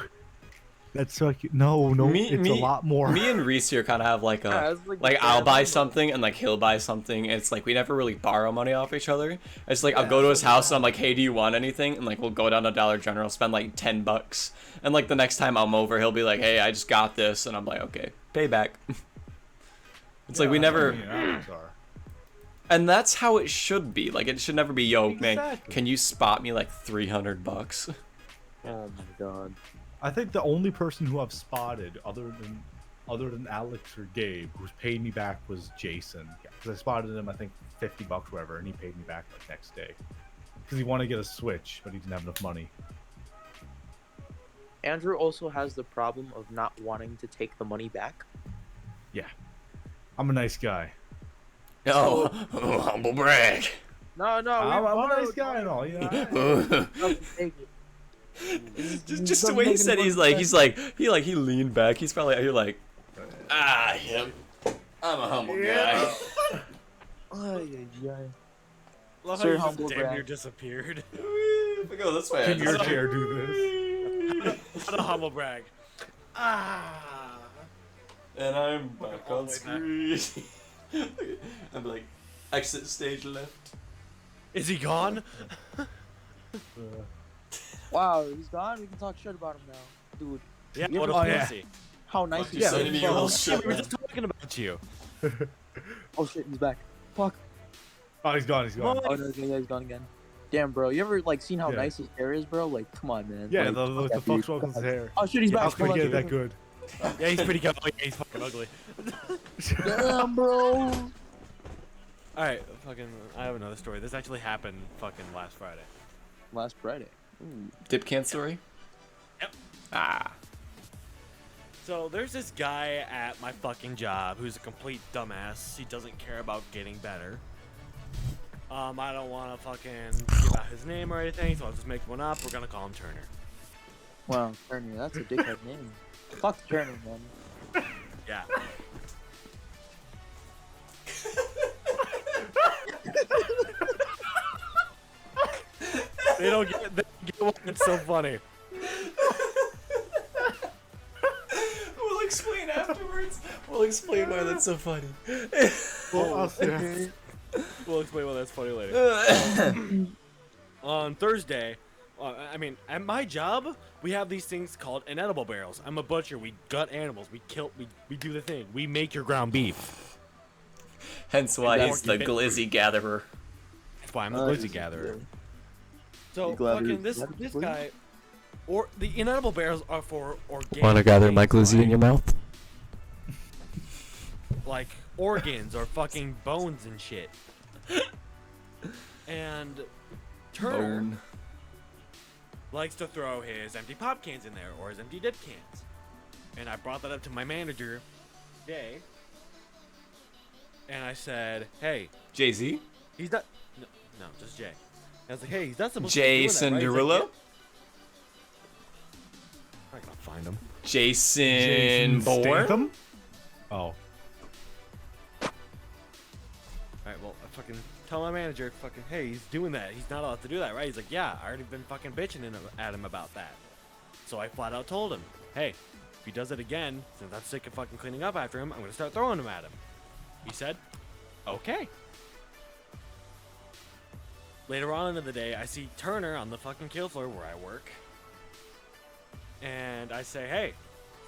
That's like no, it's a lot more. Me and Reese here kind of have like Yeah, a it's like like the I'll bare buy minimum. something and like he'll buy something. And it's like we never really borrow money off each other. It's like I'll Yeah, go to his so house and I'm like, "Hey, do you want anything?" And like we'll go down to Dollar General, spend like $10, and like the next time I'm over, he'll be like, "Hey, I just got this," and I'm like, "Okay, pay back." It's like we never, and that's how it should be. Like it should never be, "Yo, man, Exactly. can you spot me like $300?" Oh my god. I think the only person who I've spotted other than Alex or Gabe who's paid me back was Jason. Because I spotted him, I think $50 whatever, and he paid me back like next day. Because he wanted to get a Switch, but he didn't have enough money. Andrew also has the problem of not wanting to take the money back. I'm a nice guy. Oh, humble brag. No, I'm a nice guy and all, you know. just the way he said, he leaned back. He's probably you're like, yep, I'm a humble guy. Love Sir how you Humble just damn near Brag. disappeared. If I go this way, Can your chair do this? What a humble brag. and I'm back all on the way screen. I'm like, exit stage left. Is he gone? Wow, he's gone. We can talk shit about him now, dude. Yeah, You what a ever- Oh, yeah. pussy. How nice Fuck he you, is. sending me your whole shit. We were just talking about you. Oh shit, he's back. Fuck. Oh, he's gone. He's gone. Oh no, yeah, he's gone again. Damn, bro. You ever like seen how Yeah. nice his hair is, bro? Like, come on, man. Yeah, like, the fuck fuck's that wrong with his dude. hair? Oh shit, he's How back. could he Hold get on. that good? Yeah, he's pretty good. Oh, yeah, he's fucking ugly. Damn, bro. Alright, fucking, I have another story. This actually happened fucking last Friday. Last Friday. Ooh. Dip can story. Yep. So there's this guy at my fucking job who's a complete dumbass. He doesn't care about getting better. I don't want to fucking give out his name or anything, so I'll just make one up. We're gonna call him Turner. Wow, Turner, that's a dickhead name. Fuck Turner, man. Yeah. They don't get why it's so funny. We'll explain afterwards. We'll explain why that's so funny. Well, I'll see. We'll explain why that's funny later. On Thursday, at my job, we have these things called inedible barrels. I'm a butcher. We gut animals. We kill. We do the thing. We make your ground beef. Hence why he's the Exactly. glizzy gatherer. That's why I'm the glizzy gatherer. So fucking this guy, or the inedible barrels are for organic. Want to gather my things, glizzy in your mouth? like organs or fucking bones and shit. And Turner Bone. likes to throw his empty pop cans in there or his empty dip cans. And I brought that up to my manager, Jay. And I said, hey, Jay-Z? he's not. No, just Jay. And I was like, hey, he's not supposed Jay to be doing that, right? He's like, Cinderillo? "Yeah." I'm not gonna find him. Jason Bourne? Statham? Oh. Alright, well, I fucking tell my manager, fucking, hey, he's doing that. He's not allowed to do that, right? He's like, yeah, I already been fucking bitching at him about that. So I flat out told him, hey, if he does it again, since I'm sick of fucking cleaning up after him, I'm gonna start throwing him at him. He said, okay. Later on in the day, I see Turner on the fucking kill floor where I work. And I say, hey,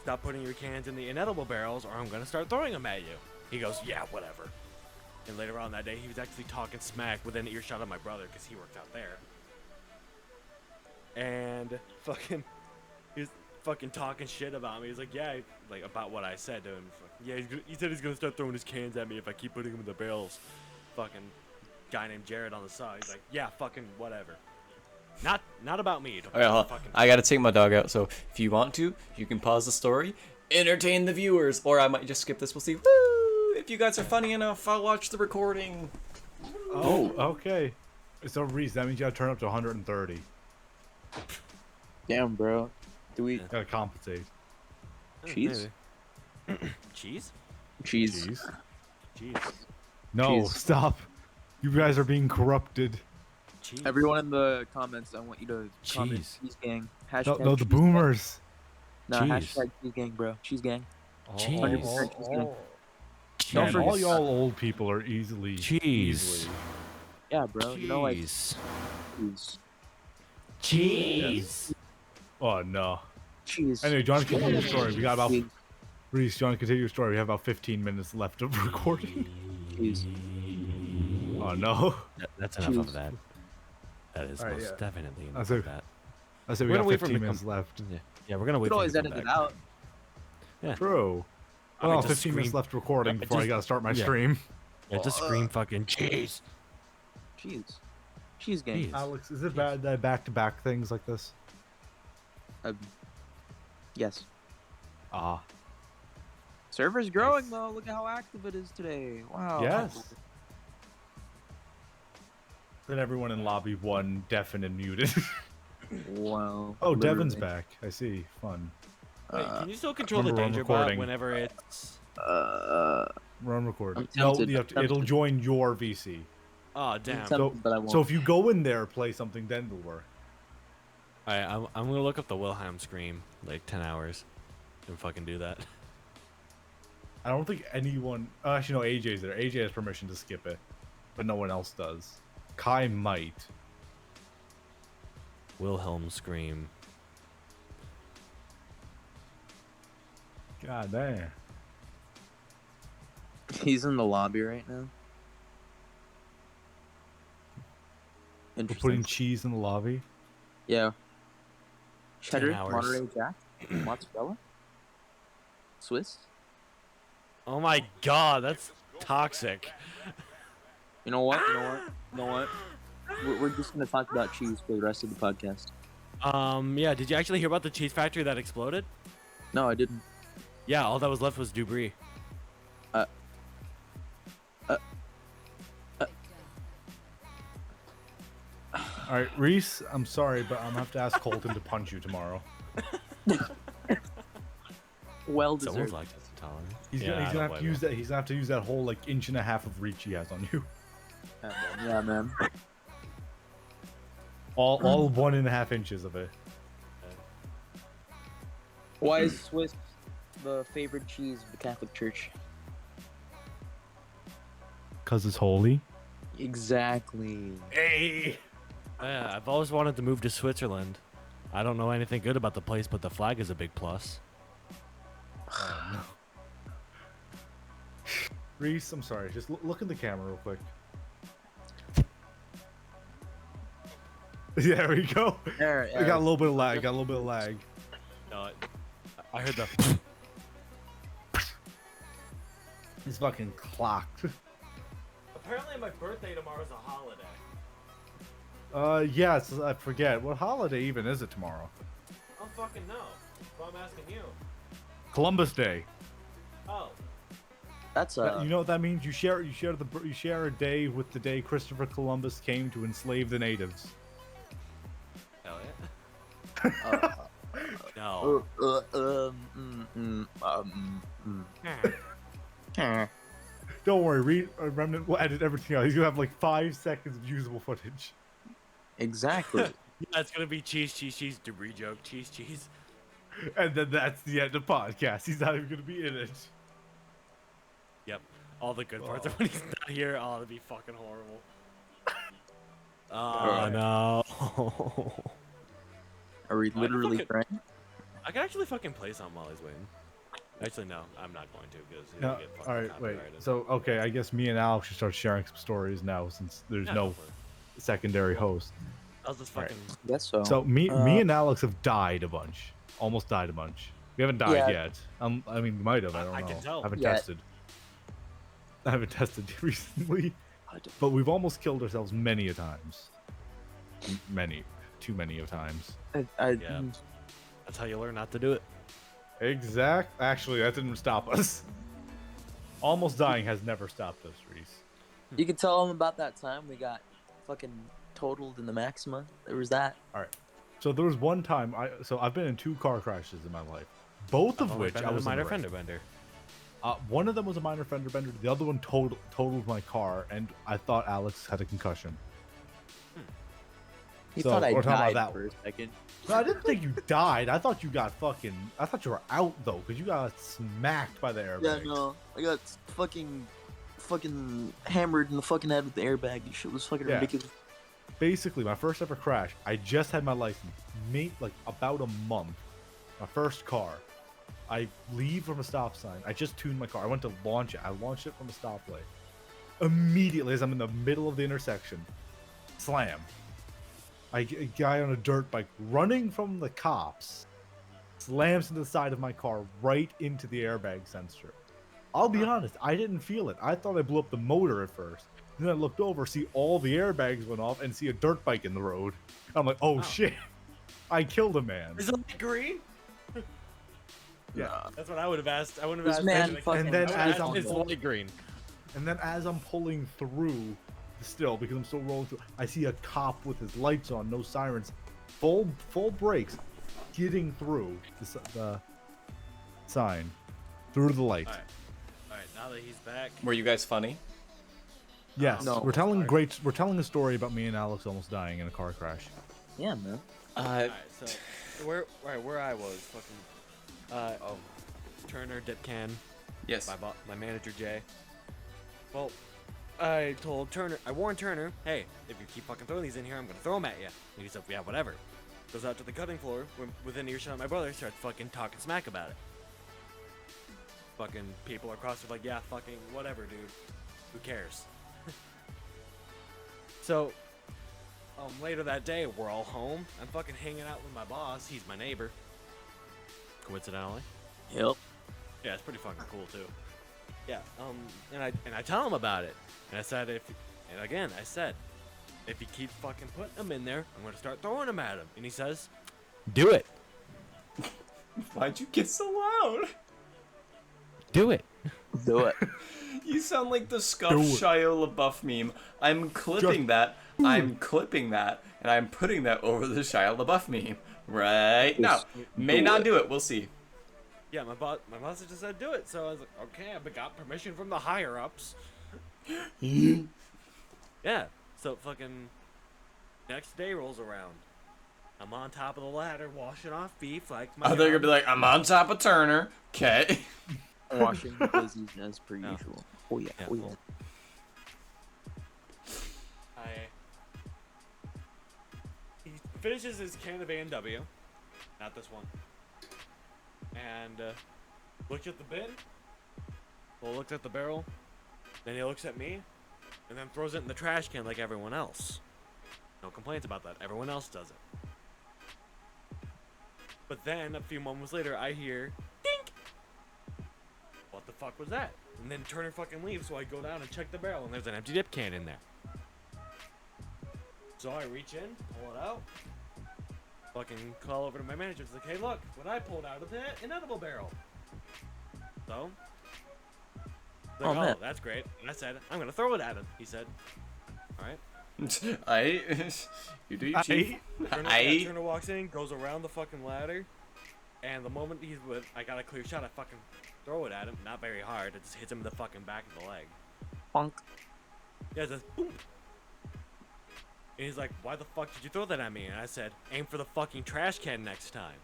stop putting your cans in the inedible barrels or I'm gonna start throwing them at you. He goes, yeah, whatever. And later on that day, he was actually talking smack within earshot of my brother because he worked out there. And fucking, he was fucking talking shit about me. He's like, yeah, like about what I said to him. Yeah, he said he's gonna start throwing his cans at me if I keep putting them in the barrels. Fucking guy named Jared on the side. He's like, yeah, fucking whatever. Not about me. Don't Okay, hold on. fucking. I gotta take my dog out, so if you want to, you can pause the story, entertain the viewers, or I might just skip this. We'll see. Woo! If you guys are funny enough, I'll watch the recording. Oh, okay. So, Reese, that means you gotta turn up to 130. Damn, bro. Do we Gotta compensate. cheese? Cheese? Cheese. Jeez. Cheese. No, Cheese. stop. You guys are being corrupted. Cheese. Everyone in the comments, I want you to comment Cheese. cheese gang. No, Hashtag no, the cheese gang. boomers. No, Cheese. hashtag cheese gang, bro. Cheese gang. Cheese. 100% cheese gang. Man, forget all y'all old people are easily. Cheese. Easily. Yeah, bro. You know, like Cheese. cheese. Cheese. Oh no. Cheese. Anyway, John, continue your story. We got about Cheese. Reese. John, continue your story. We have about 15 minutes left of recording. Cheese. Oh no. That's enough Cheese. of that. That is Alright, most yeah. definitely enough That's of it. that. I said we We're got gonna wait for him 15 to minutes come- left. Yeah, we're gonna You wait could for always him to edit come it back. out. True. I mean, Well, just 15 minutes scream- left recording Yeah, before I just- gotta start my yeah. stream. Yeah, just scream fucking cheese. Cheese. Cheese gang. Cheese. Alex, is it bad that I back-to-back things like this? Yes. Ah. Server's growing though. Look at how active it is today. Wow. Yes. Then everyone in lobby 1 deafened and muted. Wow. Oh, Devin's Literally. back. I see. Fun. Wait, can you still control the remember I'm danger bot recording. whenever it's? We're on recording. I'm No, tempted, you have to, I'm it'll tempted. join your VC. Oh damn! Some- So, but I won't. so if you go in there, play something, then it'll work. Alright, I'm gonna look up the Wilhelm scream like 10 hours, and fucking do that. I don't think anyone. Actually, no. AJ's there. AJ has permission to skip it, but no one else does. Kai might. Wilhelm scream. God damn. He's in the lobby right now. We're Interesting. putting cheese in the lobby. Yeah. 10 Cheddar, hours. Monterey Jack, mozzarella, Swiss. Oh my god, that's toxic. You know what? You know what? You know what? We're just gonna talk about cheese for the rest of the podcast. Yeah, did you actually hear about the cheese factory that exploded? No, I didn't. Yeah, all that was left was debris. All right, Reese. I'm sorry, but I'm gonna have to ask Colton to punch you tomorrow. Well Someone's deserved. like that's intolerant. He's Yeah, gonna, I he's don't gonna have to blame use that. He's gonna have to use that whole like inch and a half of reach he has on you. Yeah, man. All 1.5 inches of it. Why is Swiss the favorite cheese of the Catholic Church? Cause it's holy. Exactly. Hey. Yeah, I've always wanted to move to Switzerland. I don't know anything good about the place, but the flag is a big plus. Oh, no. Reese, I'm sorry. Just look in the camera real quick. Yeah, there we go. There, I got a little bit of lag. No, I heard the. It's fucking clocked. Apparently, my birthday tomorrow is a holiday. Yes, I forget. What holiday even is it tomorrow? I don't fucking know. But I'm asking you. Columbus Day. Oh. That's You know what that means? You share a day with the day Christopher Columbus came to enslave the natives. Hell yeah. No. Don't worry, Remnant will edit everything out. He's gonna have like 5 seconds of usable footage. Exactly. Yeah, it's gonna be cheese, debris joke, cheese. And then that's the end of the podcast. He's not even gonna be in it. Yep. All the good parts of when he's not here. Oh, that'd be fucking horrible. Oh no. Are we literally friends? I could actually fucking play something while he's waiting. Actually, no, I'm not going to because No, get fucking all right, wait. copyrighted. So, okay, I guess me and Alex should start sharing some stories now since there's Yeah, no go for it. secondary host. I was just All right. fucking. Guess so. So me and Alex have died a bunch. Almost died a bunch. We haven't died Yeah. yet. I mean, we might have. I don't know. I can tell. I haven't Yeah. tested. I haven't tested recently, but we've almost killed ourselves many a times. Too many of times. Yeah. That's how you learn not to do it. Actually, that didn't stop us. Almost dying has never stopped us, Reese. You can tell them about that time we got fucking totaled in the Maxima. There was that. All right. So there was one time I've been in 2 car crashes in my life, both of which I was a minor in the right. fender bender. One of them was a minor fender bender. The other one totaled my car, and I thought Alex had a concussion. He So, thought I we're talking about died that for a second. No, I didn't think you died. I thought you got fucking. I thought you were out though, because you got smacked by the airbag. Yeah, no. I got fucking hammered in the fucking head with the airbag. This shit was fucking Yeah. ridiculous. Basically, my first ever crash. I just had my license, like about a month. My first car. I leave from a stop sign. I just tuned my car. I went to launch it. I launched it from a stoplight. Immediately, as I'm in the middle of the intersection, slam. A guy on a dirt bike running from the cops slams into the side of my car right into the airbag sensor. I'll be honest, I didn't feel it. I thought I blew up the motor at first. And then I looked over, see all the airbags went off, and see a dirt bike in the road. I'm like, oh shit. I killed a man. Is it green? Yeah. That's what I would have asked. I wouldn't This have asked. man anything. fucking And then I as would've I'm asked, it's light green. And then as I'm pulling through, still because I'm still rolling through, I see a cop with his lights on, no sirens, full brakes, getting through the sign, through the light. All right. Now that he's back. Were you guys funny? Yes, No. we're telling a story about me and Alex almost dying in a car crash. Yeah, man. All right. So where I was fucking. Turner dip can. Yes. My manager Jay. Well, I warned Turner, hey, if you keep fucking throwing these in here, I'm gonna throw them at you. And he said, yeah, whatever. Goes out to the cutting floor, within earshot of my brother, starts fucking talking smack about it. Fucking people across are like, yeah, fucking whatever, dude. Who cares? So, later that day, we're all home. I'm fucking hanging out with my boss. He's my neighbor. Coincidentally. Yep. Yeah, it's pretty fucking cool too. Yeah, and I tell him about it, and I said I said, if he keeps fucking putting them in there, I'm gonna start throwing them at him. And he says, do it, Why'd you get so loud? do it. Do it. You sound like the scuff Do it. Shia LaBeouf meme. I'm clipping that, and I'm putting that over the Shia LaBeouf meme right now. May not do it. We'll see. Yeah, my boss just said do it, so I was like, okay, I got permission from the higher ups. Yeah, so fucking, Next day rolls around. I'm on top of the ladder washing off beef like my. I thought you're gonna be like, I'm on top of Turner. Okay. Washing the glizzies as per No. usual. Oh yeah, Yeah, oh yeah. well, he finishes his can of A&W, not this one, and looks at the bin. Well, looks at the barrel, then he looks at me, and then throws it in the trash can like everyone else. No complaints about that. Everyone else does it. But then a few moments later, I hear dink. What the fuck was that? And then Turner fucking leaves, so I go down and check the barrel, and there's an empty dip can in there. So I reach in, pull it out, fucking call over to my manager. It's like, hey, look, what I pulled out of that inedible barrel. So, like, Oh, man. that's great. And I said, I'm gonna throw it at him. He said, all right. You do you, chief. Turner walks in, goes around the fucking ladder, and the moment he's with, I got a clear shot. I fucking throw it at him, not very hard. It just hits him in the fucking back of the leg. Bonk. Yeah, it just boom. And he's like, why the fuck did you throw that at me? And I said, aim for the fucking trash can next time.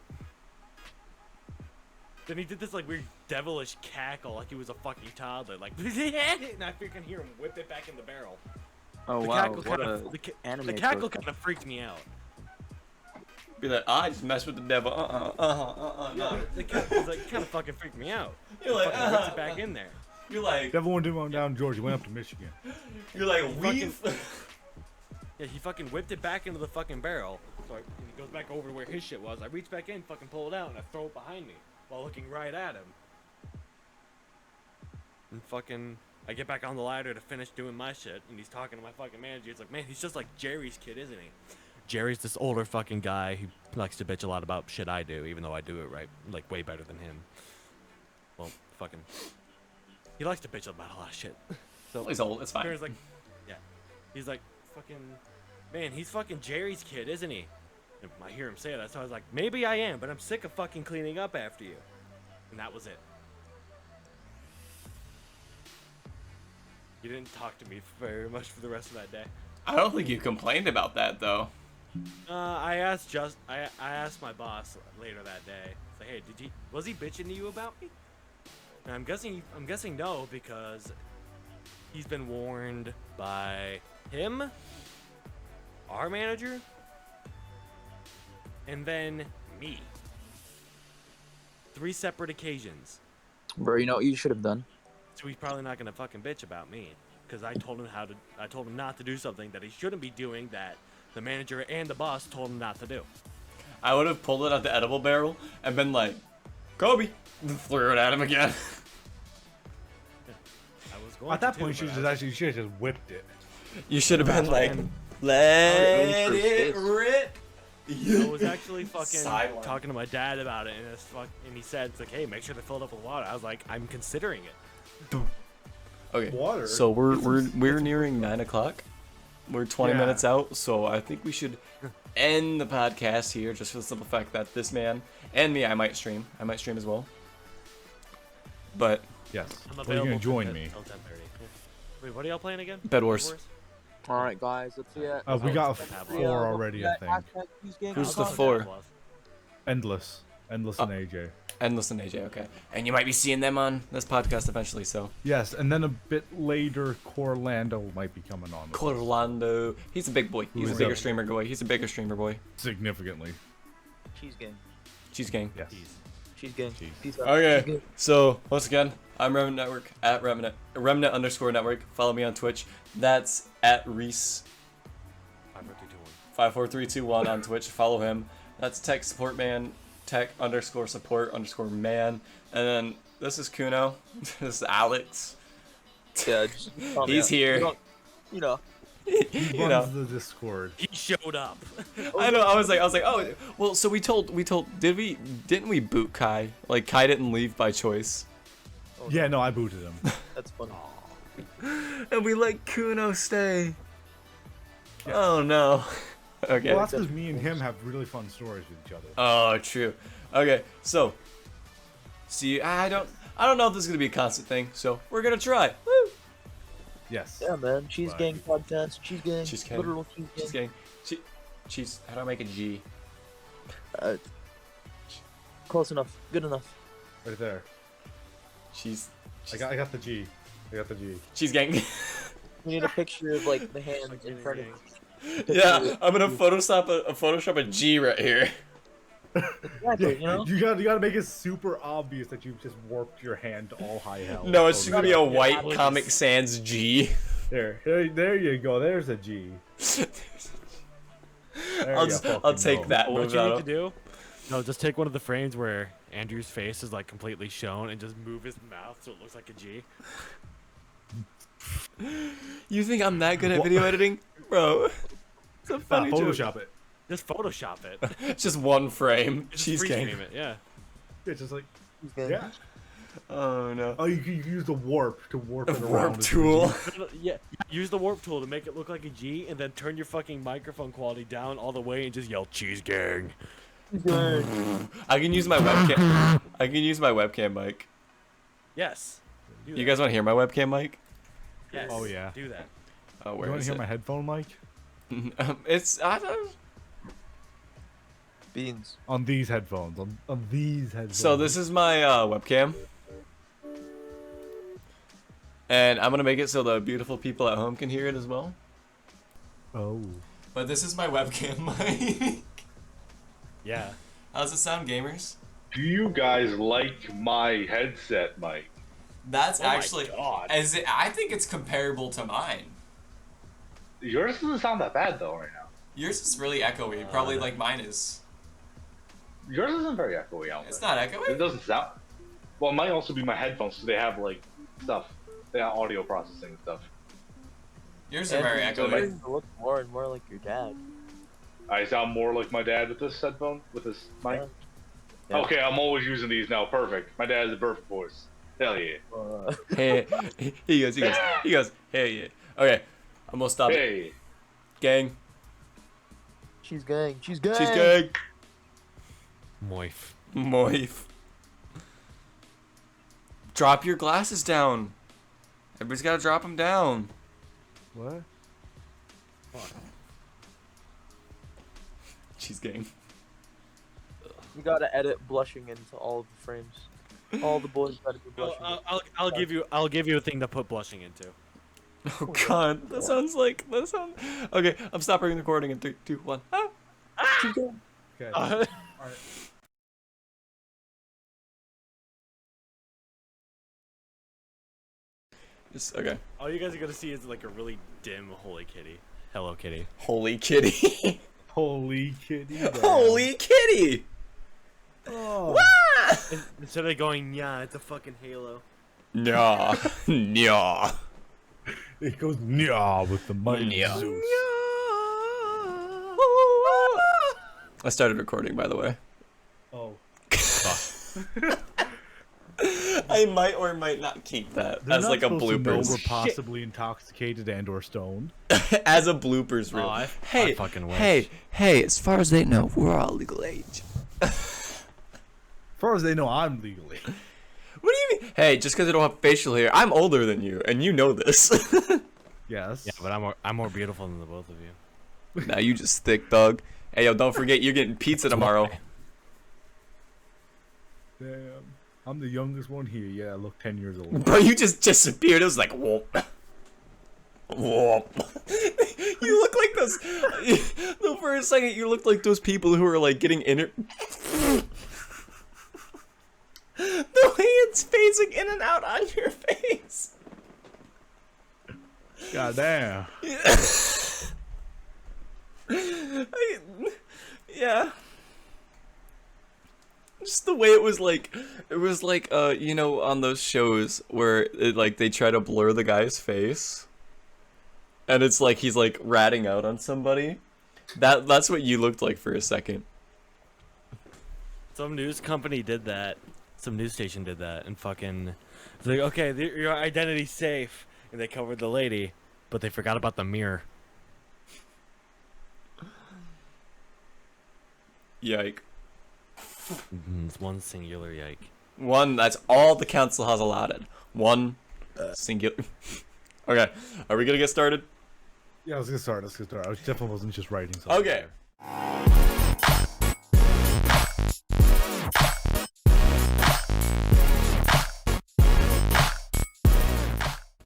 Then he did this like weird devilish cackle like he was a fucking toddler, like, and I freaking hear him whip it back in the barrel. Oh The wow, cackle what kind a of anime the cackle program. kind of freaked me out. Be like, I just messed with the devil. No. The cackle was like kind of fucking freaked me out. You're like, Fucking whips it back in there. You're like, Everyone didn't went down Georgia. Went up to Michigan. you're like, fucking- we. Yeah, he fucking whipped it back into the fucking barrel. So he goes back over to where his shit was. I reach back in, fucking pull it out, and I throw it behind me while looking right at him. And fucking, I get back on the ladder to finish doing my shit, and he's talking to my fucking manager. He's like, man, he's just like Jerry's kid, isn't he? Jerry's this older fucking guy who likes to bitch a lot about shit I do, even though I do it right, like way better than him. Well, fucking, he likes to bitch about a lot of shit. So He's old. It's fine. Turner's like, yeah. He's like, fucking, man, he's fucking Jerry's kid, isn't he? And I hear him say that, so I was like, maybe I am, but I'm sick of fucking cleaning up after you. And that was it. He didn't talk to me very much for the rest of that day. I don't think you complained about that though. I asked my boss later that day. It's like, hey, was he bitching to you about me? And I'm guessing no, because he's been warned by him, our manager, and then me. 3 separate occasions. Bro, you know what you should have done? So he's probably not gonna fucking bitch about me, because I told him not to do something that he shouldn't be doing, that the manager and the boss told him not to do. I would have pulled it out the edible barrel and been like, Kobe, and threw it at him again. I was going At that to, point, but you should have just whipped it. You should have been like, And let Oh, it it rip. I was actually fucking Sideline. talking to my dad about it, and he said, it's like, hey, make sure they fill it up with water. I was like, I'm considering it. Okay. Water? So we're Get some- we're nearing 9 o'clock. We're 20 Yeah. minutes out, so I think we should end the podcast here, just for the simple fact that this man and me, I might stream as well. But Yes. I'm Well, available. you're gonna join till me. 10:30. Wait, what are y'all playing again? Bed Wars. All right, guys, let's see it. We got Hashtag 4 already, I think. Who's the 4? Endless and AJ. Endless and AJ, okay. And you might be seeing them on this podcast eventually, so. Yes, and then a bit later, Corlando might be coming on. with us. Corlando. He's a big boy. He's a is bigger that? streamer boy. He's a bigger streamer boy. Significantly. Cheese gang. Cheese gang. Yes. Cheese gang. Cheese. Peace out. Okay, Cheese gang. so once again, I'm Remnant Network at Remnant _network. Follow me on Twitch. That's at Reese 54321 on Twitch. Follow him. That's Tech Support Man. Tech _support_man. And then this is Kuno. This is Alex. Yeah, just call me He's out. here. You know. He You runs know. the Discord. He showed up. I know. I was like, oh, well. So we told. Didn't we boot Kai? Like Kai didn't leave by choice, Yeah, no, I booted him. That's funny. and we let Kuno stay. Oh no. Okay. Well, that's because me and him have really fun stories with each other. Oh, true. Okay, so see, I don't know if this is gonna be a constant thing, so we're gonna try. Woo! Yes. Yeah, man. Cheese Right. gang podcast. Cheese gang. Cheese gang. Literal cheese gang. Just kidding. Cheese. How do I make a G? Close enough. Good enough. Right there. Cheese. I got the G. I got the G. Cheese gang. We need a picture of like the hand in front of. Yeah, I'm gonna Photoshop a G right here. Exactly, you know. You gotta make it super obvious that you've just warped your hand to all high hell. No, it's just gonna be a white please. Comic Sans G. There you go. There's a G. There I'll you I'll fucking take go. that. What Move you need out. to do? No, just take one of the frames where Andrew's face is like completely shown and just move his mouth so it looks like a G. You think I'm that good at video editing, bro? It's a funny joke. Photoshop it. Just Photoshop it. It's just one frame. Just Cheese freeze gang. frame it. Yeah. It's just like, Okay. yeah. Oh no. Oh, you can use the warp to warp it around. Warp as a tool. G. Yeah. Use the warp tool to make it look like a G, and then turn your fucking microphone quality down all the way and just yell "Cheese gang." I can use my webcam. I can use my webcam mic. Yes. Do You that. guys want to hear my webcam mic? Yes. Oh, yeah. Do that. Oh, You where want is to hear it? my headphone mic? It's I don't. Beans. On these headphones. On these headphones. So this is my webcam, and I'm gonna make it so the beautiful people at home can hear it as well. Oh. But this is my webcam mic. Yeah. How's it sound, gamers? Do you guys like my headset mic? That's Oh my actually God. I think it's comparable to mine. Yours doesn't sound that bad though right now. Yours is really echoey, probably like mine is. Yours isn't very echoey, I don't It's think. not It echoey. doesn't sound. Well, it might also be my headphones, so they have like stuff. They have audio processing and stuff. Yours are very Andrew, you're echoey. starting to look more and more like your dad. I sound more like my dad with this headphone, with this mic. Yeah. Yeah. Okay, I'm always using these now. Perfect. My dad has a perfect voice. Hell yeah. Hey, he goes, hey yeah. Okay, I'm gonna stop it. Hey. Gang, She's gang. She's gang. cheese gang, Moif. moif. Drop your glasses down. Everybody's gotta drop them down. What? Cheese gang. You gotta edit blushing into all of the frames. All the boys gotta be blushing. I'll give you a thing to put blushing into. Oh god, that sounds. Okay, I'm stopping recording in 3, 2, 1. Ah. Okay. Just, okay. All you guys are gonna see is like a really dim Holy Kitty. Hello Kitty. Holy kitty. Holy kitty. damn. Holy kitty. Oh. Instead of going, yeah, it's a fucking Halo. Nah. Nah. It goes nya with the mighty Nya. Zeus. I started recording, by the way. Oh. I might or might not keep that They're as not like a supposed to know bloopers. we're possibly intoxicated and or stoned. As a bloopers reel. I hey, fucking wish. hey, as far as they know, we're all legal age. As far as they know, I'm legally. What do you mean? Hey, just because I don't have facial hair, I'm older than you, and you know this. Yes. Yeah, but I'm more beautiful than the both of you. Now you just thick thug. Hey, yo, don't forget you're getting pizza tomorrow. Damn. I'm the youngest one here. Yeah, I look 10 years old. Bro, you just disappeared. It was like, whoop. Whoop. You look like those. No, for a second, you looked like those people who are like getting The way it's phasing in and out on your face. God damn. Yeah. Just the way it was like, you know, on those shows where it, like they try to blur the guy's face, and it's like he's like ratting out on somebody. That's what you looked like for a second. Some news company did that. Some news station did that, and fucking, it's like, okay, your identity's safe, and they covered the lady, but they forgot about the mirror. Yike. It's one singular yike. One. That's all the council has allotted. One singular. Okay, are we gonna get started? Yeah, let's get started. I definitely wasn't just writing something. Okay. there.